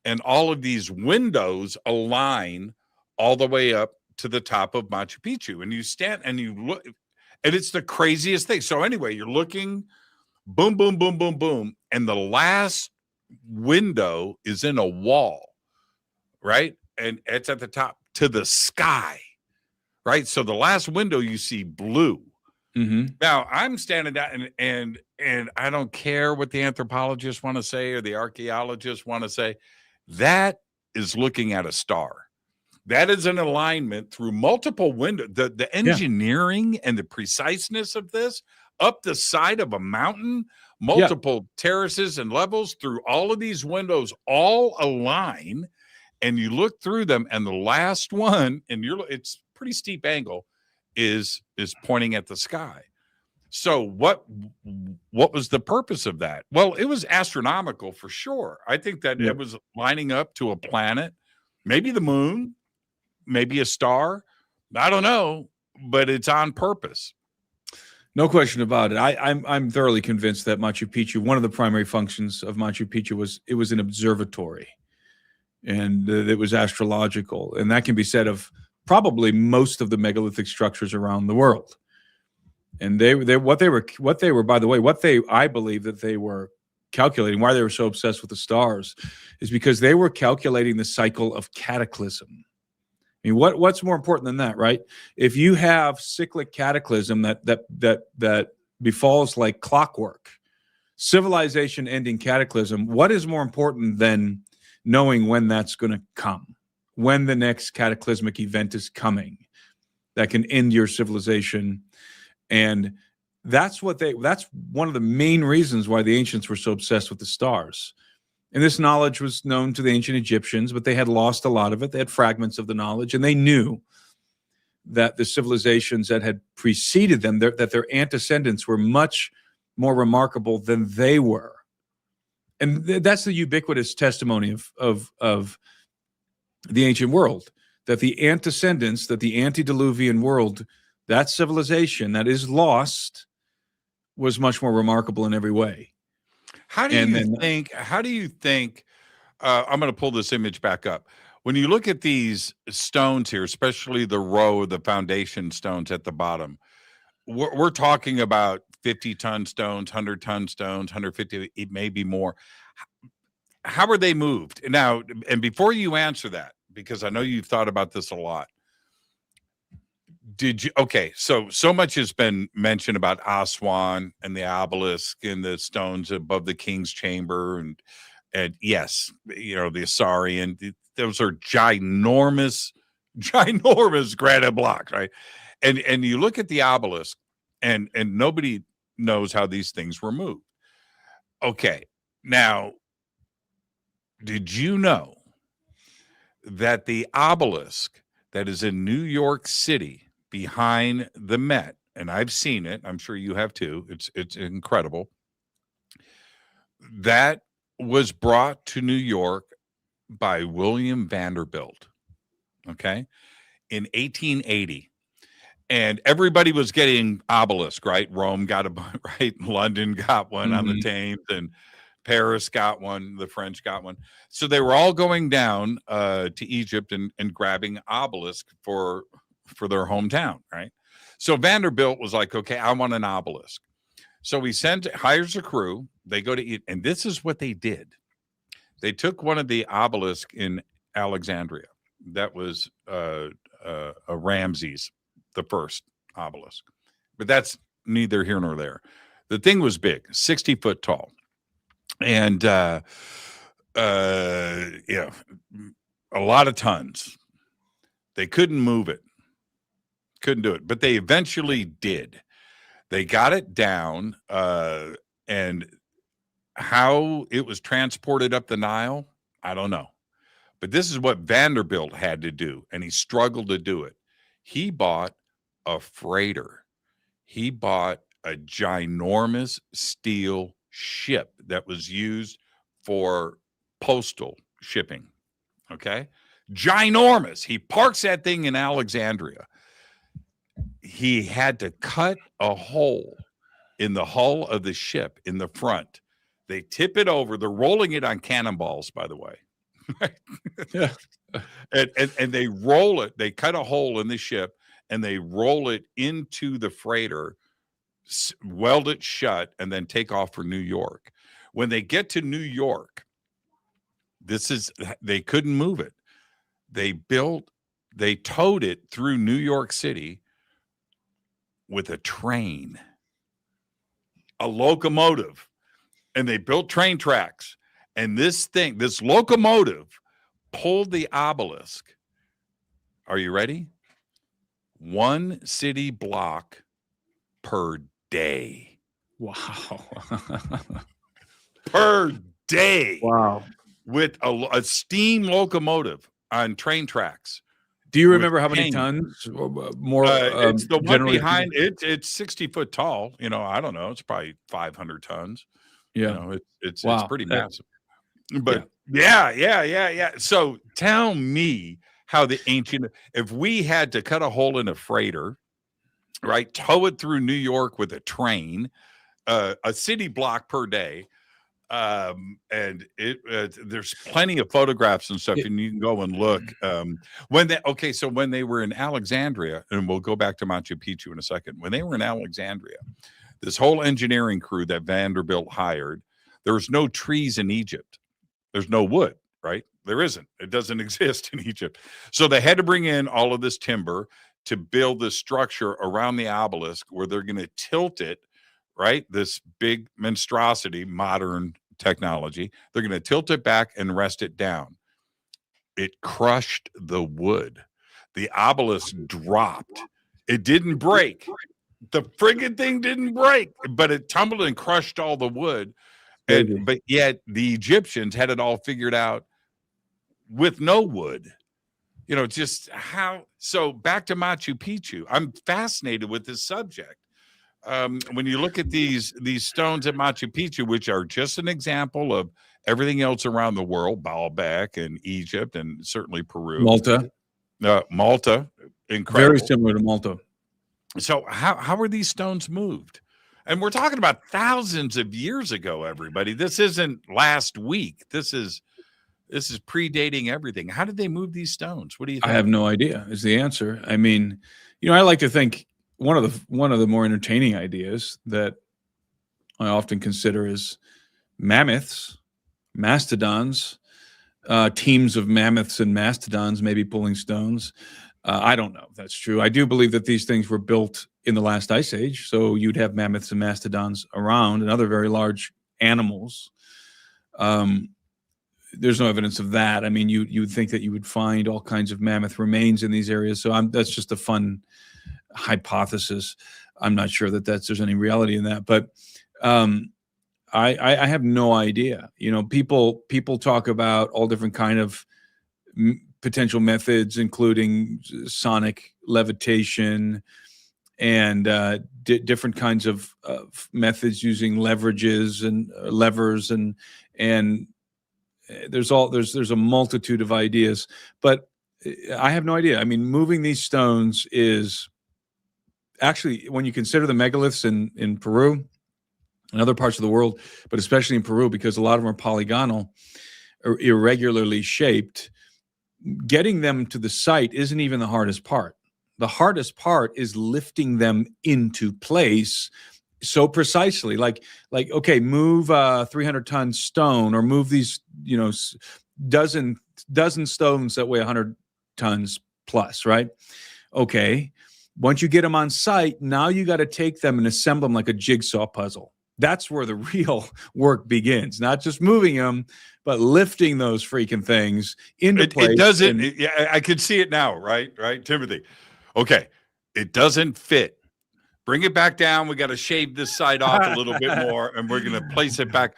and all of these windows align all the way up to the top of Machu Picchu. And you stand and you look, And it's the craziest thing. So anyway, you're looking, boom, boom, boom, boom, boom. And the last window is in a wall, right? And it's at the top to the sky, right? So the last window you see blue. Mm-hmm. Now I'm standing down and I don't care what the anthropologists want to say or the archaeologists want to say. That is looking at a star. That is an alignment through multiple windows. The engineering and the preciseness of this up the side of a mountain, multiple terraces and levels through all of these windows, all align, and you look through them, and the last one, and it's pretty steep angle, is pointing at the sky. So what was the purpose of that? Well, it was astronomical for sure. I think that it was lining up to a planet, maybe the moon, maybe a star. I don't know, but it's on purpose. No question about it. I'm thoroughly convinced that Machu Picchu, one of the primary functions of Machu Picchu was an observatory, and it was astrological, and that can be said of probably most of the megalithic structures around the world. And I believe that they were calculating, why they were so obsessed with the stars, is because they were calculating the cycle of cataclysm. I mean, what's more important than that, right? If you have cyclic cataclysm that befalls like clockwork, civilization ending cataclysm, what is more important than knowing when that's going to come, when the next cataclysmic event is coming that can end your civilization? And that's one of the main reasons why the ancients were so obsessed with the stars. And this knowledge was known to the ancient Egyptians, but they had lost a lot of it. They had fragments of the knowledge, and they knew that the civilizations that had preceded them, that their antecedents were much more remarkable than they were. And that's the ubiquitous testimony of the ancient world, that the antecedents, that the antediluvian world, that civilization that is lost, was much more remarkable in every way. How do you think, I'm going to pull this image back up. When you look at these stones here, especially the row of the foundation stones at the bottom, we're talking about 50-ton stones, 100-ton stones, 150, it may be more. How are they moved? Now, and before you answer that, because I know you've thought about this a lot, so much has been mentioned about Aswan and the obelisk and the stones above the king's chamber, and yes, the Asarian, those are ginormous granite blocks, right? And you look at the obelisk, and nobody knows how these things were moved. Okay, now, did you know that the obelisk that is in New York City behind the Met, and I've seen it, I'm sure you have too, it's incredible, that was brought to New York by William Vanderbilt, okay, in 1880. And everybody was getting obelisk, right? Rome got a right, London got one on the Thames, and Paris got one, the French got one. So they were all going down to Egypt and grabbing obelisk for their hometown, right? So Vanderbilt was like, okay, I want an obelisk. So he hires a crew. They go to eat, and this is what they did. They took one of the obelisks in Alexandria. That was a Ramses, the first obelisk. But that's neither here nor there. The thing was big, 60 foot tall. And, a lot of tons. They couldn't move it. Couldn't do it, but they eventually did. They got it down, and how it was transported up the Nile, I don't know. But this is what Vanderbilt had to do, and he struggled to do it. He bought a freighter. He bought a ginormous steel ship that was used for postal shipping. Okay? Ginormous. He parks that thing in Alexandria. He had to cut a hole in the hull of the ship in the front. They tip it over. They're rolling it on cannonballs, by the way. Yeah. and they roll it. They cut a hole in the ship, and they roll it into the freighter, weld it shut, and then take off for New York. When they get to New York, they couldn't move it. They towed it through New York City with a train, a locomotive, and they built train tracks. And this locomotive pulled the obelisk. Are you ready? 1 city block per day. Wow. Per day. Wow. With a steam locomotive on train tracks. Do you remember how many tons? More. It's the one generally behind it. It's 60 foot tall. I don't know. It's probably 500 tons. Yeah. It's Wow. pretty massive. But yeah. So tell me how the ancient, if we had to cut a hole in a freighter, right, tow it through New York with a train, a city block per day, and there's plenty of photographs and stuff, and you can go and look. When they were in Alexandria, and we'll go back to Machu Picchu in a second. When they were in Alexandria, this whole engineering crew that Vanderbilt hired, there was no trees in Egypt. There's no wood, right? There isn't. It doesn't exist in Egypt. So they had to bring in all of this timber to build this structure around the obelisk where they're going to tilt it, right? This big monstrosity, modern technology. They're going to tilt it back and rest it down. It crushed the wood. The obelisk dropped. It didn't break. The friggin' thing didn't break, but it tumbled and crushed all the wood. But yet the Egyptians had it all figured out with no wood. Just how. So back to Machu Picchu. I'm fascinated with this subject. When you look at these stones at Machu Picchu, which are just an example of everything else around the world, Baalbek and Egypt and certainly Peru. Malta, incredible. Very similar to Malta. So how were these stones moved? And we're talking about thousands of years ago, everybody. This isn't last week. This is predating everything. How did they move these stones? What do you think? I have no idea is the answer. I mean, I like to think one of the more entertaining ideas that I often consider is mammoths, mastodons, teams of mammoths and mastodons maybe pulling stones. I don't know if that's true. I do believe that these things were built in the last ice age, so you'd have mammoths and mastodons around and other very large animals. There's no evidence of that. I mean, you'd think that you would find all kinds of mammoth remains in these areas. So that's just a fun hypothesis. I'm not sure that there's any reality in that, but I have no idea. People talk about all different kind of potential methods, including sonic levitation and different kinds of methods using leverages and levers and there's a multitude of ideas, but I have no idea. I mean, moving these stones is actually, when you consider the megaliths in Peru and other parts of the world, but especially in Peru, because a lot of them are polygonal or irregularly shaped, getting them to the site isn't even the hardest part. The hardest part is lifting them into place so precisely. Like okay, move 300-ton stone, or move these dozen stones that weigh 100 tons plus, right? Okay, once you get them on site, now you got to take them and assemble them like a jigsaw puzzle. That's where the real work begins. Not just moving them, but lifting those freaking things into place. It doesn't. I can see it now, right, Timothy? Okay, it doesn't fit. Bring it back down. We got to shave this side off a little bit more, and we're going to place it back.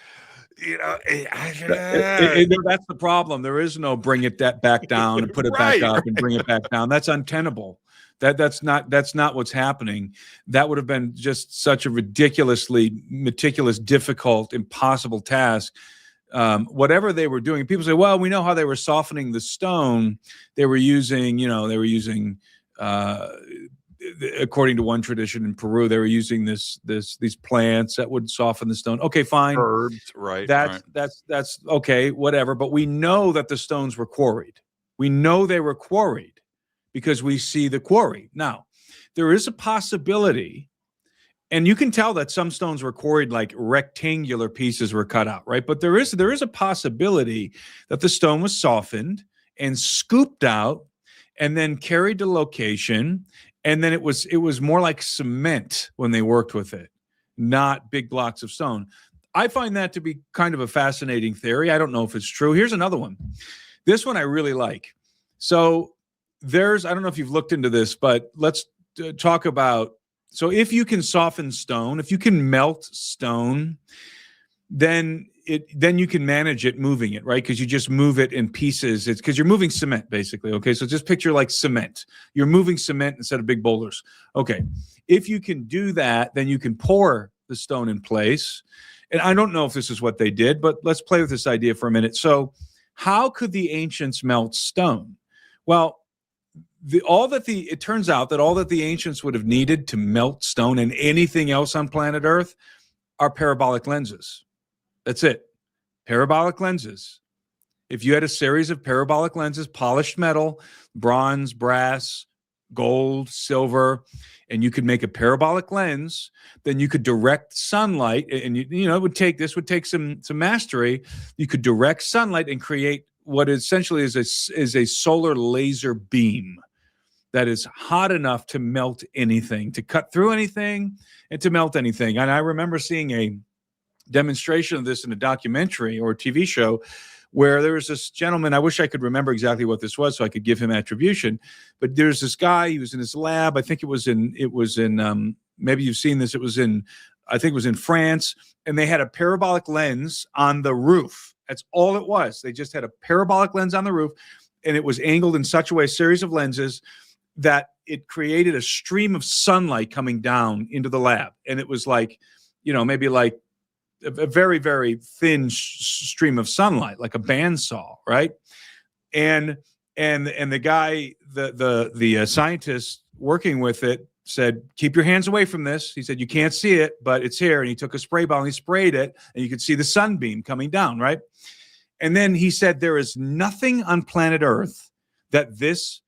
That's the problem. There is no bring it back down and put it back up and bring it back down. That's untenable. That's not what's happening. That would have been just such a ridiculously meticulous, difficult, impossible task. Whatever they were doing, people say, well, we know how they were softening the stone. They were using, according to one tradition in Peru, they were using these plants that would soften the stone. Okay, fine. Herbs, right. That's okay, whatever. But we know that the stones were quarried. We know they were quarried because we see the quarry. Now, there is a possibility, and you can tell that some stones were quarried like rectangular pieces were cut out, right? But there is a possibility that the stone was softened and scooped out and then carried to location, and then it was more like cement when they worked with it, not big blocks of stone. I find that to be kind of a fascinating theory. I don't know if it's true. Here's another one. This one I really like. So I don't know if you've looked into this, but let's talk about, so if you can soften stone, if you can melt stone, then you can manage it, moving it, right? Because you just move it in pieces. It's because you're moving cement, basically. Okay, so just picture like cement. You're moving cement instead of big boulders. Okay, if you can do that, then you can pour the stone in place. And I don't know if this is what they did, but let's play with this idea for a minute. So how could the ancients melt stone? Well, it turns out that all that the ancients would have needed to melt stone and anything else on planet Earth are parabolic lenses. That's it. Parabolic lenses. If you had a series of parabolic lenses, polished metal, bronze, brass, gold, silver, and you could make a parabolic lens, then you could direct sunlight, and it would take some mastery. You could direct sunlight and create what essentially is a solar laser beam that is hot enough to melt anything, to cut through anything, and to melt anything. And I remember seeing a demonstration of this in a documentary or a TV show where there was this gentleman. I wish I could remember exactly what this was so I could give him attribution. But there's this guy, he was in his lab. I think it was in maybe you've seen this. I think it was in France, and they had a parabolic lens on the roof. That's all it was. They just had a parabolic lens on the roof, and it was angled in such a way, a series of lenses, that it created a stream of sunlight coming down into the lab. And it was like, maybe like a very, very thin stream of sunlight, like a bandsaw, right? And the guy, the scientist working with it said, keep your hands away from this. He said, you can't see it, but it's here. And he took a spray bottle and he sprayed it, and you could see the sunbeam coming down, right? And then he said, there is nothing on planet Earth that this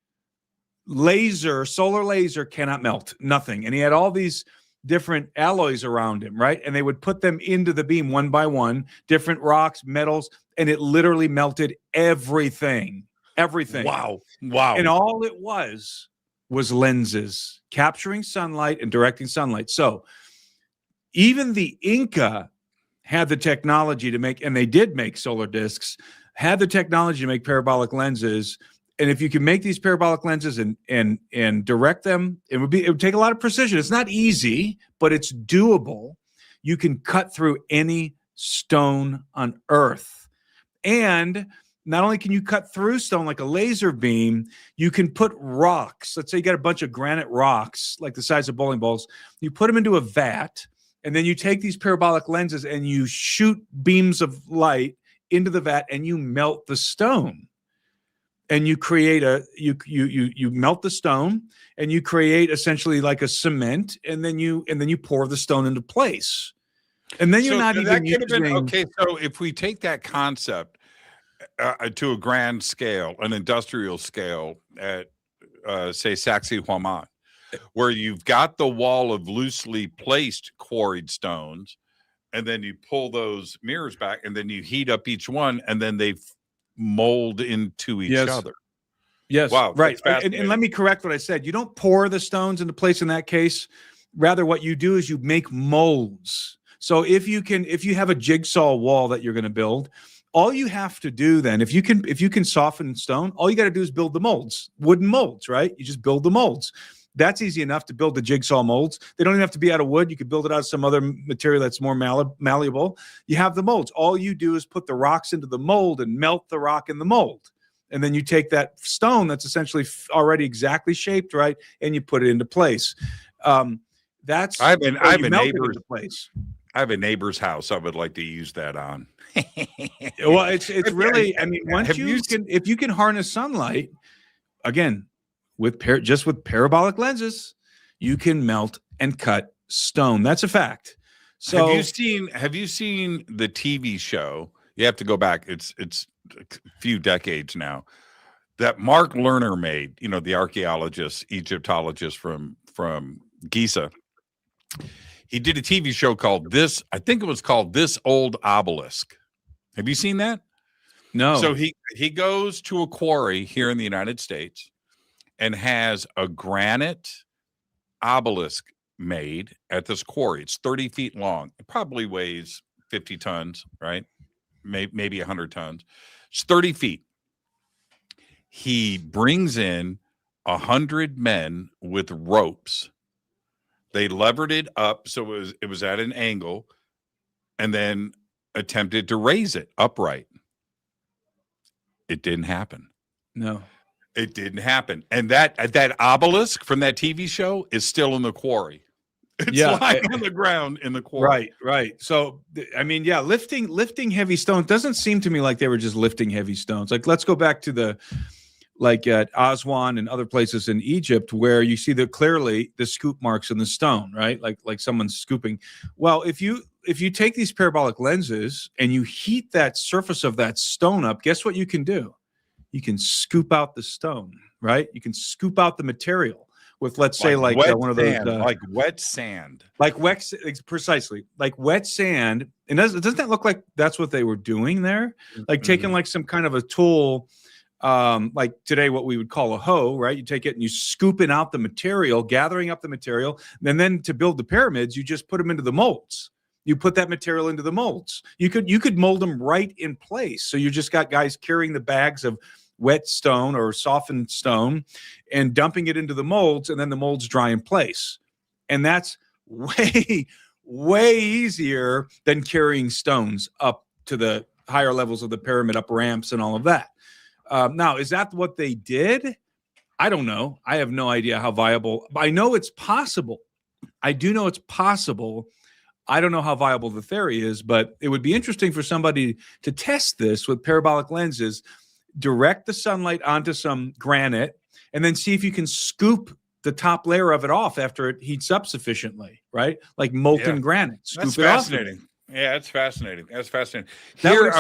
solar laser cannot melt. Nothing. And he had all these different alloys around him, right? And they would put them into the beam one by one, different rocks, metals, and it literally melted everything. Wow. And all it was lenses capturing sunlight and directing sunlight. So even the Inca had the technology to make, and they did make solar discs, had the technology to make parabolic lenses. And if you can make these parabolic lenses and direct them, it would take a lot of precision. It's not easy, but it's doable. You can cut through any stone on Earth. And not only can you cut through stone like a laser beam, you can put rocks. Let's say you got a bunch of granite rocks, like the size of bowling balls. You put them into a vat, and then you take these parabolic lenses and you shoot beams of light into the vat, and you melt the stone. And you create you melt the stone, and you create essentially like a cement, and then you pour the stone into place. And then you're not even using... Okay, so if we take that concept to a grand scale, an industrial scale at say Sacsayhuaman, where you've got the wall of loosely placed quarried stones, and then you pull those mirrors back, and then you heat up each one, and then they mold into each other. Yes. Wow. Right. And let me correct what I said. You don't pour the stones into place in that case. Rather, what you do is you make molds. So if you have a jigsaw wall that you're going to build, all you have to do then, if you can soften stone, all you got to do is build the molds, wooden molds, right? You just build the molds. That's easy enough to build the jigsaw molds. They don't even have to be out of wood. You could build it out of some other material that's more malleable. You have the molds. All you do is put the rocks into the mold and melt the rock in the mold. And then you take that stone that's essentially already exactly shaped, right? And you put it into place. I have a neighbor's house I would like to use that on. Well, it's really, I mean, if you can harness sunlight, again, with parabolic lenses, you can melt and cut stone. That's a fact. So have you seen the TV show? You have to go back. It's a few decades now, that Mark Lerner made, the archaeologist, Egyptologist from from Giza. He did a TV show called I think it was called This Old Obelisk. Have you seen that? No. So he goes to a quarry here in the United States and has a granite obelisk made at this quarry. It's 30 feet long. It probably weighs 50 tons, right? Maybe 100 tons. It's 30 feet. He brings in 100 men with ropes. They levered it up so it was at an angle, and then attempted to raise it upright. It didn't happen. No. It didn't happen. And that obelisk from that TV show is still in the quarry. It's lying on the ground in the quarry. Right. So, I mean, yeah, lifting heavy stones doesn't seem to me like they were just lifting heavy stones. Like, let's go back to like at Aswan and other places in Egypt where you see clearly the scoop marks in the stone, right? Like someone's scooping. Well, if you take these parabolic lenses and you heat that surface of that stone up, guess what you can do? You can scoop out the stone, right? You can scoop out the material with, let's say, like one of those, like wet sand, precisely, like wet sand. And doesn't that look like that's what they were doing there? Like taking like some kind of a tool, like today, what we would call a hoe, right? You take it and you scooping out the material, gathering up the material, and then to build the pyramids, you just put them into the molds. You put that material into the molds. You could mold them right in place. So you just got guys carrying the bags of wet stone or softened stone and dumping it into the molds, and then the molds dry in place. And that's way, way easier than carrying stones up to the higher levels of the pyramid, up ramps and all of that. Now, is that what they did? I don't know. I have no idea how viable. I know it's possible. I do know it's possible. I don't know how viable the theory is, but it would be interesting for somebody to test this with parabolic lenses, direct the sunlight onto some granite, and then see if you can scoop the top layer of it off after it heats up sufficiently, right? Like molten granite. That's fascinating. Yeah, it's fascinating. That's fascinating. Here,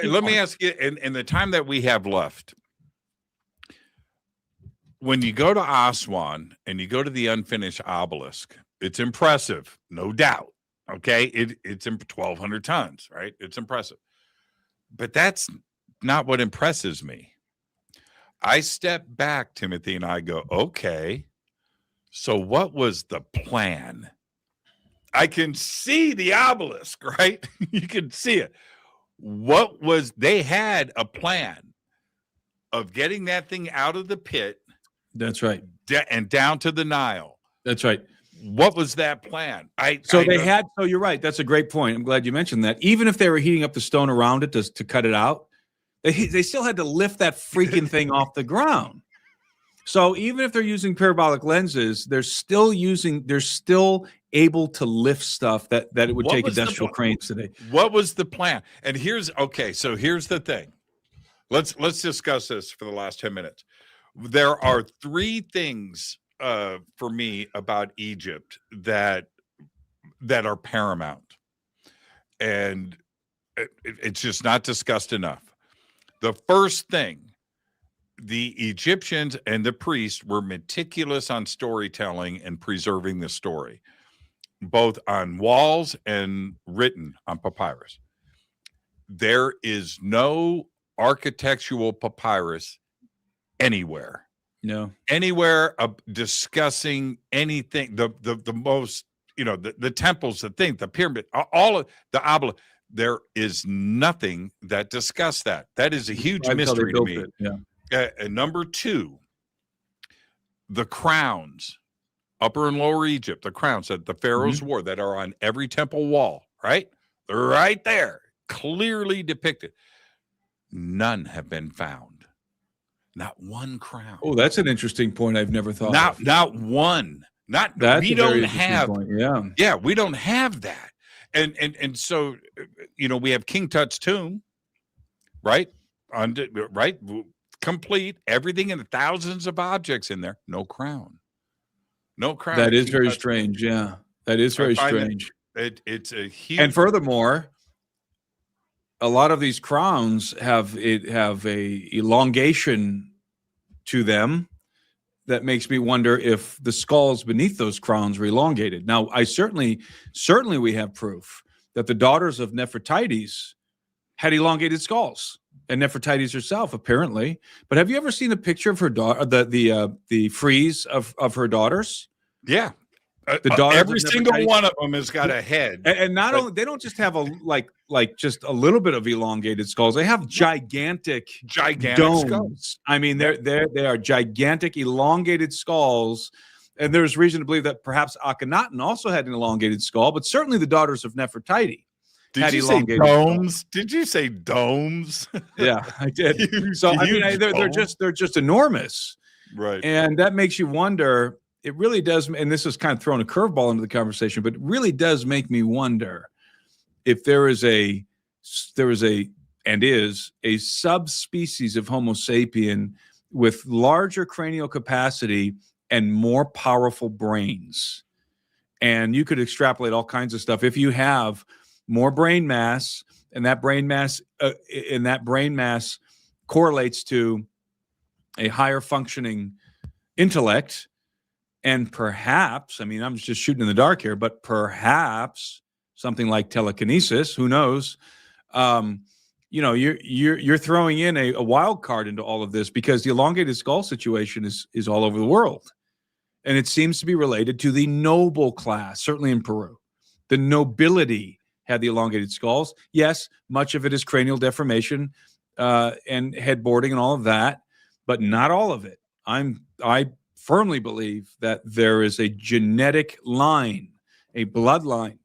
let me ask you, in the time that we have left, when you go to Aswan and you go to the unfinished obelisk, it's impressive, no doubt. Okay, it's in 1,200 tons, right? It's impressive. But that's not what impresses me. I step back, Timothy, and I go, okay, so what was the plan? I can see the obelisk, right? You can see it. They had a plan of getting that thing out of the pit. That's right. And down to the Nile. That's right. What was that plan? So you're right. That's a great point. I'm glad you mentioned that. Even if they were heating up the stone around it to cut it out, they still had to lift that freaking thing off the ground. So even if they're using parabolic lenses, they're still able to lift stuff that it would take industrial cranes today. What was the plan? And here's the thing. Let's discuss this for the last 10 minutes. There are three things for me about Egypt that are paramount, and it's just not discussed enough. The first thing, the Egyptians and the priests were meticulous on storytelling and preserving the story, both on walls and written on papyrus. There is no architectural papyrus anywhere. No. Anywhere discussing anything, the most, the temples, the thing, the pyramid, all of the obelisk. There is nothing that discussed that. That is a huge mystery to me. And number two, the crowns, Upper and Lower Egypt, the crowns that the pharaohs wore that are on every temple wall, right? They're right there, clearly depicted. None have been found. Not one crown. Oh, that's an interesting point. I've never thought of. Not one. We don't have. Yeah, we don't have that. And so, we have King Tut's tomb, right? Right, complete, everything, and thousands of objects in there. No crown. That is very strange. Yeah, that is very strange. It's a huge. And furthermore, a lot of these crowns have a elongation to them that makes me wonder if the skulls beneath those crowns were elongated. Now, I certainly we have proof that the daughters of Nefertiti's had elongated skulls, and Nefertiti's herself apparently. But have you ever seen a picture of her daughter, the frieze of her daughters? Yeah. The daughters every of single Nefertiti? one of them has got a head. And not only, they don't just have a like just a little bit of elongated skulls. They have gigantic domes. Skulls. I mean, they are gigantic elongated skulls. And there's reason to believe that perhaps Akhenaten also had an elongated skull, but certainly the daughters of Nefertiti Did you say domes? Did you say domes? Yeah, I did. So I mean, they're just enormous, right? And that makes you wonder. It really does, and this is kind of throwing a curveball into the conversation, but it really does make me wonder if there is a subspecies of Homo sapien with larger cranial capacity and more powerful brains. And you could extrapolate all kinds of stuff. If you have more brain mass, and that brain mass correlates to a higher functioning intellect, and perhaps, I mean, I'm just shooting in the dark here, but perhaps something like telekinesis, who knows? You're throwing in a wild card into all of this, because the elongated skull situation is all over the world. And it seems to be related to the noble class, certainly in Peru. The nobility had the elongated skulls. Yes, much of it is cranial deformation and headboarding and all of that, but not all of it. I firmly believe that there is a genetic line, a bloodline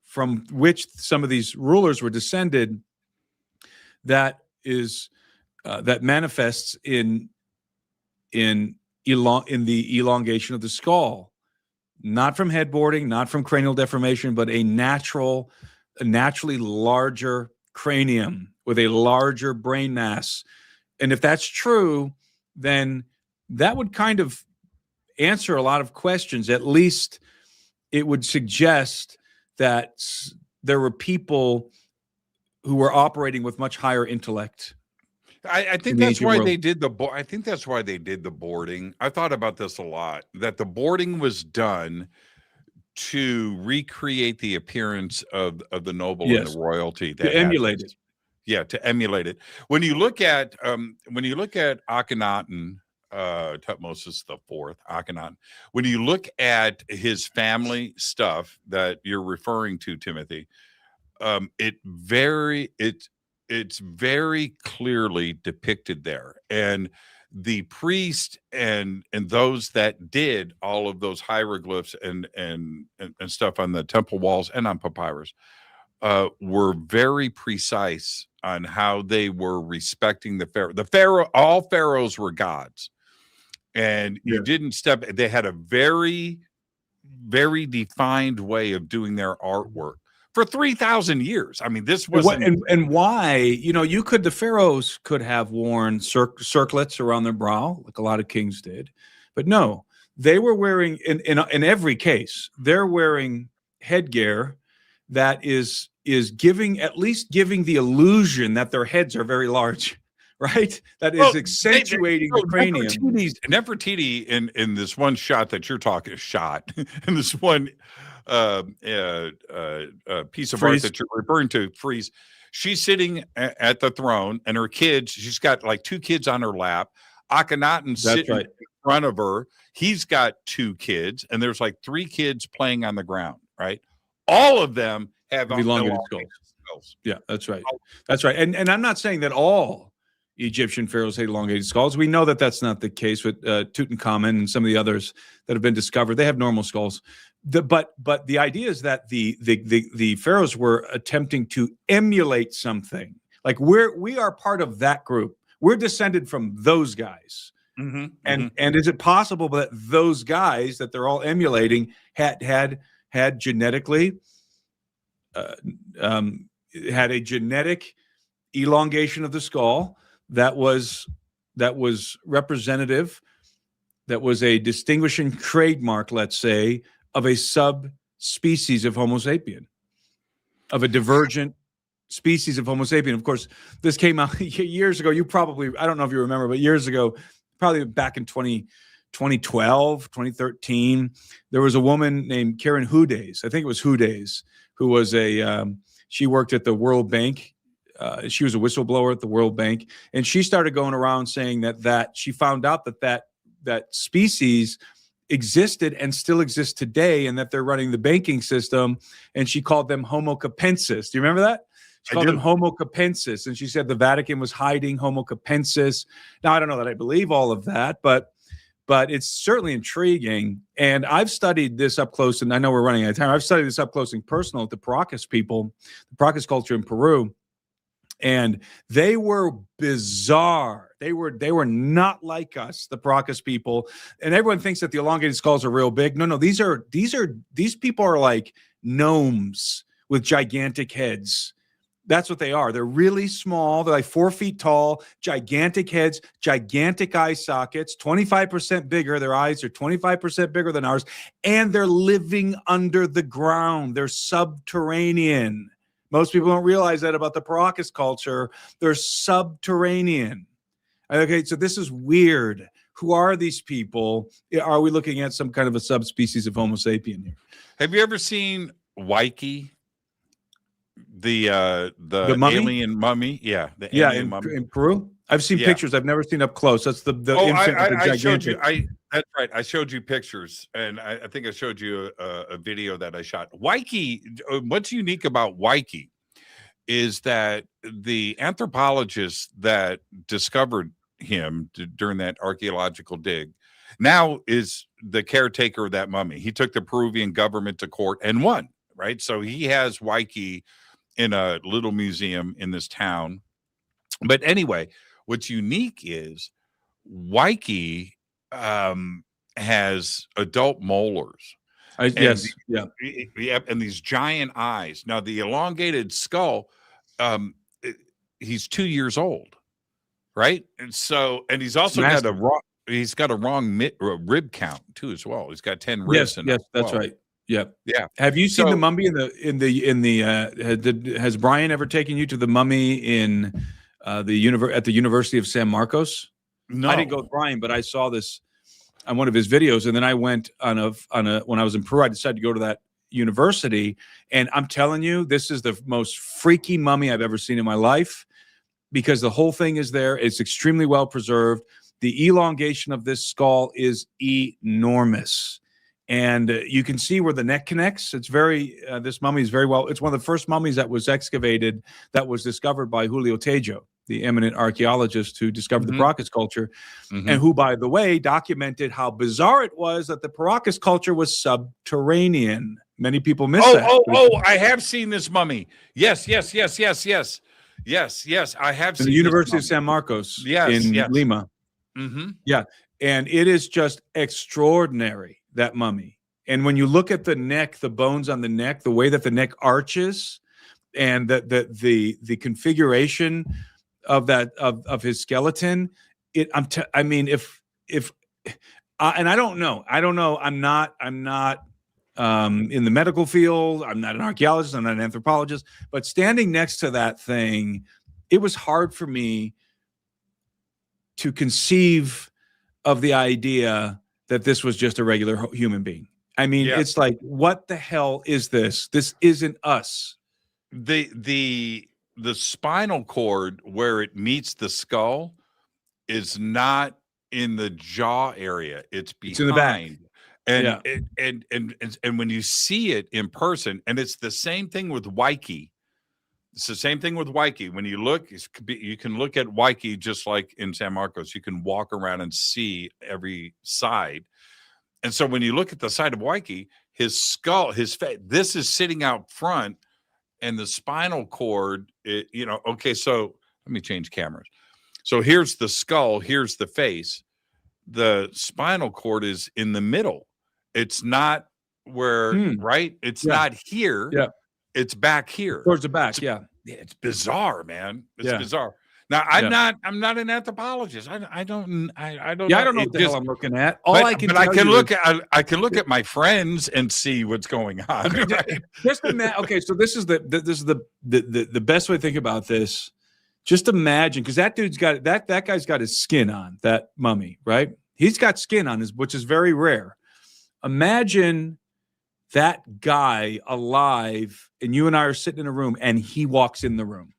from which some of these rulers were descended that manifests in the elongation of the skull, not from headboarding, not from cranial deformation, but a naturally larger cranium with a larger brain mass. And if that's true, then that would kind of answer a lot of questions. At least it would suggest that there were people who were operating with much higher intellect. I think that's why they did I think that's why they did the boarding. I thought about this a lot, that the boarding was done to recreate the appearance of the noble and the royalty, to emulate it. Yeah, to emulate it. When you look at Akhenaten, Tutmosis IV, Akhenaten, when you look at his family stuff that you're referring to, Timothy, it's very clearly depicted there. And the priest and those that did all of those hieroglyphs and stuff on the temple walls and on papyrus were very precise on how they were respecting the pharaoh. The pharaoh, all pharaohs were gods, and you didn't step. They had a very, very defined way of doing their artwork for 3,000 years. I mean, this was and why, the pharaohs could have worn circlets around their brow, like a lot of kings did, but no, they were wearing, in every case, they're wearing headgear that is giving the illusion that their heads are very large, right? That is accentuating the cranium. Nefertiti in this one shot that you're talking, in this one piece of art that you're referring to, frieze, she's sitting at the throne, and her kids, she's got like 2 kids on her lap. Akhenaten sitting in front of her. He's got 2 kids, and there's like 3 kids playing on the ground, right? All of them have elongated skulls. Yeah, that's right. That's right. And I'm not saying that all Egyptian pharaohs had elongated skulls. We know that that's not the case with Tutankhamun and some of the others that have been discovered. They have normal skulls. But the idea is that the pharaohs were attempting to emulate something. Like we are part of that group. We're descended from those guys. Mm-hmm, and is it possible that those guys that they're all emulating had genetically had a genetic elongation of the skull that was representative, that was a distinguishing trademark, let's say, of a subspecies of Homo sapien, of a divergent species of Homo sapien. Of course, this came out years ago. I don't know if you remember, but years ago, probably back in 20 2012, 2013, there was a woman named Karen Hudays. I think it was Hudays, who was she worked at the World Bank. She was a whistleblower at the World Bank, and she started going around saying that she found out that species existed and still exists today, and that they're running the banking system. And she called them Homo capensis. Do you remember that? She called them Homo capensis, and she said the Vatican was hiding Homo capensis. Now, I don't know that I believe all of that, but it's certainly intriguing. And I've studied this up close, and I know we're running out of time. I've studied this up close and personal with the Paracas people, the Paracas culture in Peru. And they were bizarre. They were not like us, the Paracas people. And everyone thinks that the elongated skulls are real big. No, these people are like gnomes with gigantic heads. That's what they are. They're really small. They're like 4 feet tall, gigantic heads, gigantic eye sockets, 25% bigger. Their eyes are 25% bigger than ours. And they're living under the ground. They're subterranean. Most people don't realize that about the Paracas culture. They're subterranean. Okay, so this is weird. Who are these people? Are we looking at some kind of a subspecies of Homo sapien here? Have you ever seen Waiki? The mummy? alien mummy? Yeah. The alien mummy. In Peru? I've seen pictures. I've never seen up close. That's the infant with the I showed gigantic. you. That's right. I showed you pictures, and I think I showed you a video that I shot. Waiki, what's unique about Waiki is that the anthropologist that discovered him during that archaeological dig now is the caretaker of that mummy. He took the Peruvian government to court and won, right? So he has Waiki in a little museum in this town. But anyway, what's unique is Waiki has adult molars. Yes. And these giant eyes. Now, the elongated skull, he's 2 years old, right? And so, and he's also got a wrong rib count too, as well. He's got 10 ribs. Yes, that's right. Yeah. Have you seen the mummy has Brian ever taken you to the mummy in at the University of San Marcos? No, I didn't go with Brian, but I saw this on one of his videos, and then I went on a when I was in Peru, I decided to go to that university, and I'm telling you, this is the most freaky mummy I've ever seen in my life, because the whole thing is there. It's extremely well preserved. The elongation of this skull is enormous. And you can see where the neck connects. It's this mummy is very well. It's one of the first mummies that was excavated, that was discovered by Julio Tejo, the eminent archaeologist who discovered the Paracas culture, and who, by the way, documented how bizarre it was that the Paracas culture was subterranean. Many people miss that. Oh, I have seen this mummy. Yes. I have seen the University of San Marcos in Lima. Yeah. And it is just extraordinary, that mummy. And when you look at the neck, the bones on the neck, the way that the neck arches, and the configuration of that of his skeleton, I mean, if and I don't know, I'm not in the medical field. I'm not an archaeologist. I'm not an anthropologist. But standing next to that thing, it was hard for me to conceive of the idea that this was just a regular human being. I mean, it's like, what the hell is this? This isn't us. The spinal cord where it meets the skull is not in the jaw area. It's behind. It's in the back. And when you see it in person, and it's the same thing with Waiki. It's the same thing with Waiki. When you look, you can look at Waiki just like in San Marcos. You can walk around and see every side. And so when you look at the side of Waiki, his skull, his face, this is sitting out front, and the spinal cord, okay, so let me change cameras. So here's the skull, here's the face. The spinal cord is in the middle. It's not where, right? It's not here. Yeah. It's back here. Towards the back, It's bizarre, man. It's bizarre. Now, I'm not an anthropologist. I don't know. I don't know what the hell I'm looking at. I can look at my friends and see what's going on. Right? Okay, so this is the best way to think about this. Just imagine, because that dude's got that guy's got his skin on, that mummy, right? He's got skin on his, which is very rare. Imagine that guy alive, and you and I are sitting in a room, and he walks in the room.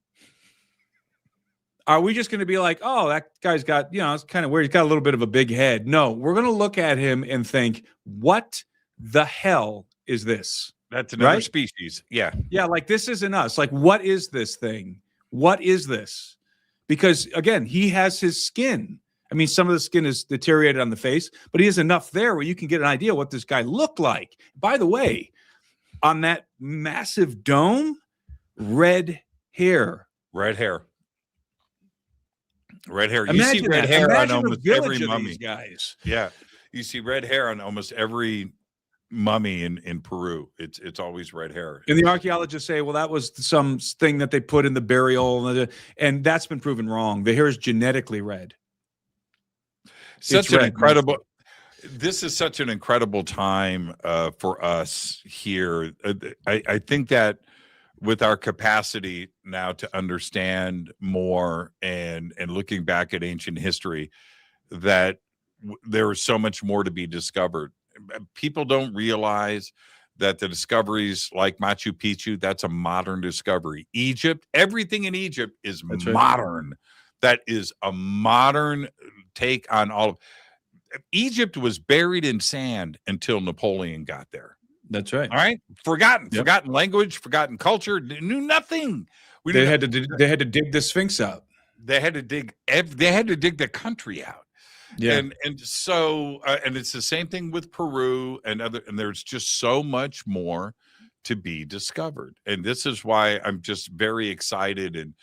Are we just going to be like, oh, that guy's got, it's kind of weird. He's got a little bit of a big head. No, we're going to look at him and think, what the hell is this? That's another right? species. Yeah. Yeah, like this isn't us. Like, what is this thing? What is this? Because, again, he has his skin. I mean, some of the skin is deteriorated on the face, but he has enough there where you can get an idea what this guy looked like. By the way, on that massive dome, red hair. Red hair. Red hair. Imagine you see red hair on almost every mummy. Guys. Yeah. You see red hair on almost every mummy in Peru. It's always red hair. And the archaeologists say, well, that was some thing that they put in the burial, and that's been proven wrong. The hair is genetically red. Such an incredible. This is such an incredible time for us here. I think that with our capacity now to understand more and looking back at ancient history, that there is so much more to be discovered. People don't realize that the discoveries like Machu Picchu, that's a modern discovery. Egypt, everything in Egypt is modern. Right. That is a modern take on all of Egypt. Was buried in sand until Napoleon got there. That's right. All right. Forgotten language, forgotten culture, knew nothing. They had to dig the Sphinx out. They had to dig the country out. Yeah. And so and it's the same thing with Peru and there's just so much more to be discovered. And this is why I'm just very excited. And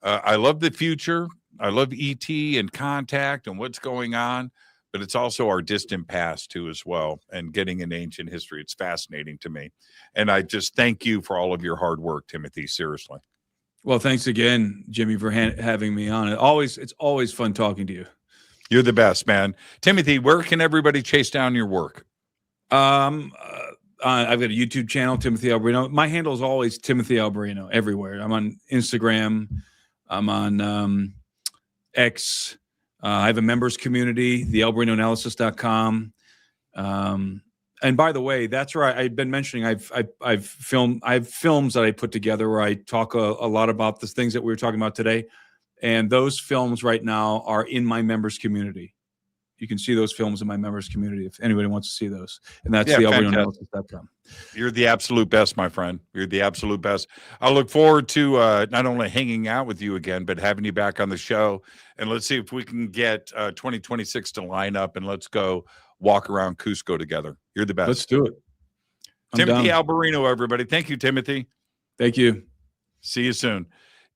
I love the future. I love ET and Contact and what's going on. But it's also our distant past, too, as well, and getting in ancient history. It's fascinating to me. And I just thank you for all of your hard work, Timothy, seriously. Well, thanks again, Jimmy, for having me on. It's always fun talking to you. You're the best, man. Timothy, where can everybody chase down your work? I've got a YouTube channel, Timothy Alberino. My handle is always Timothy Alberino everywhere. I'm on Instagram. I'm on X. I have a members community, the alberinoanalysis.com. And by the way, that's where I've been mentioning. I have films that I put together where I talk a lot about the things that we were talking about today. And those films right now are in my members community. You can see those films in my members community if anybody wants to see those. And that's the alberinoanalysis.com. You're the absolute best, my friend. You're the absolute best. I look forward to not only hanging out with you again, but having you back on the show. And let's see if we can get 2026 to line up, and let's go walk around Cusco together. You're the best. Let's do it. Timothy Alberino, everybody. Thank you, Timothy. Thank you. See you soon.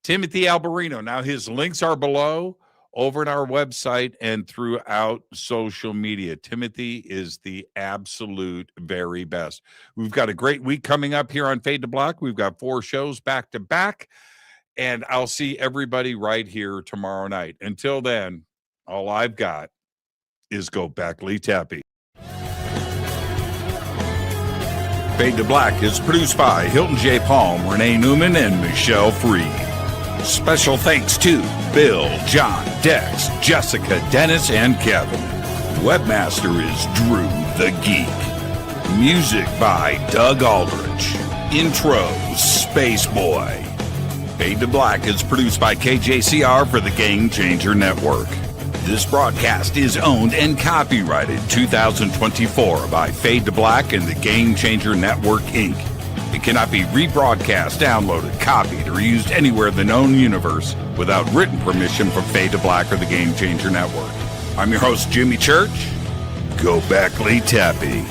Timothy Alberino. Now, his links are below over at our website and throughout social media. Timothy is the absolute very best. We've got a great week coming up here on Fade to Black. We've got 4 shows back to back, and I'll see everybody right here tomorrow night. Until then, all I've got is go back Lee Tappy. Fade to Black is produced by Hilton J. Palm, Renee Newman, and Michelle Freed. Special thanks to Bill, John, Dex, Jessica, Dennis, and Kevin. Webmaster is Drew the Geek. Music by Doug Aldrich. Intro, Space Boy. Fade to Black is produced by KJCR for the Game Changer Network. This broadcast is owned and copyrighted 2024 by Fade to Black and the Game Changer Network, Inc. It cannot be rebroadcast, downloaded, copied, or used anywhere in the known universe without written permission from Fade to Black or the Game Changer Network. I'm your host, Jimmy Church. Go back, Lee Tappy.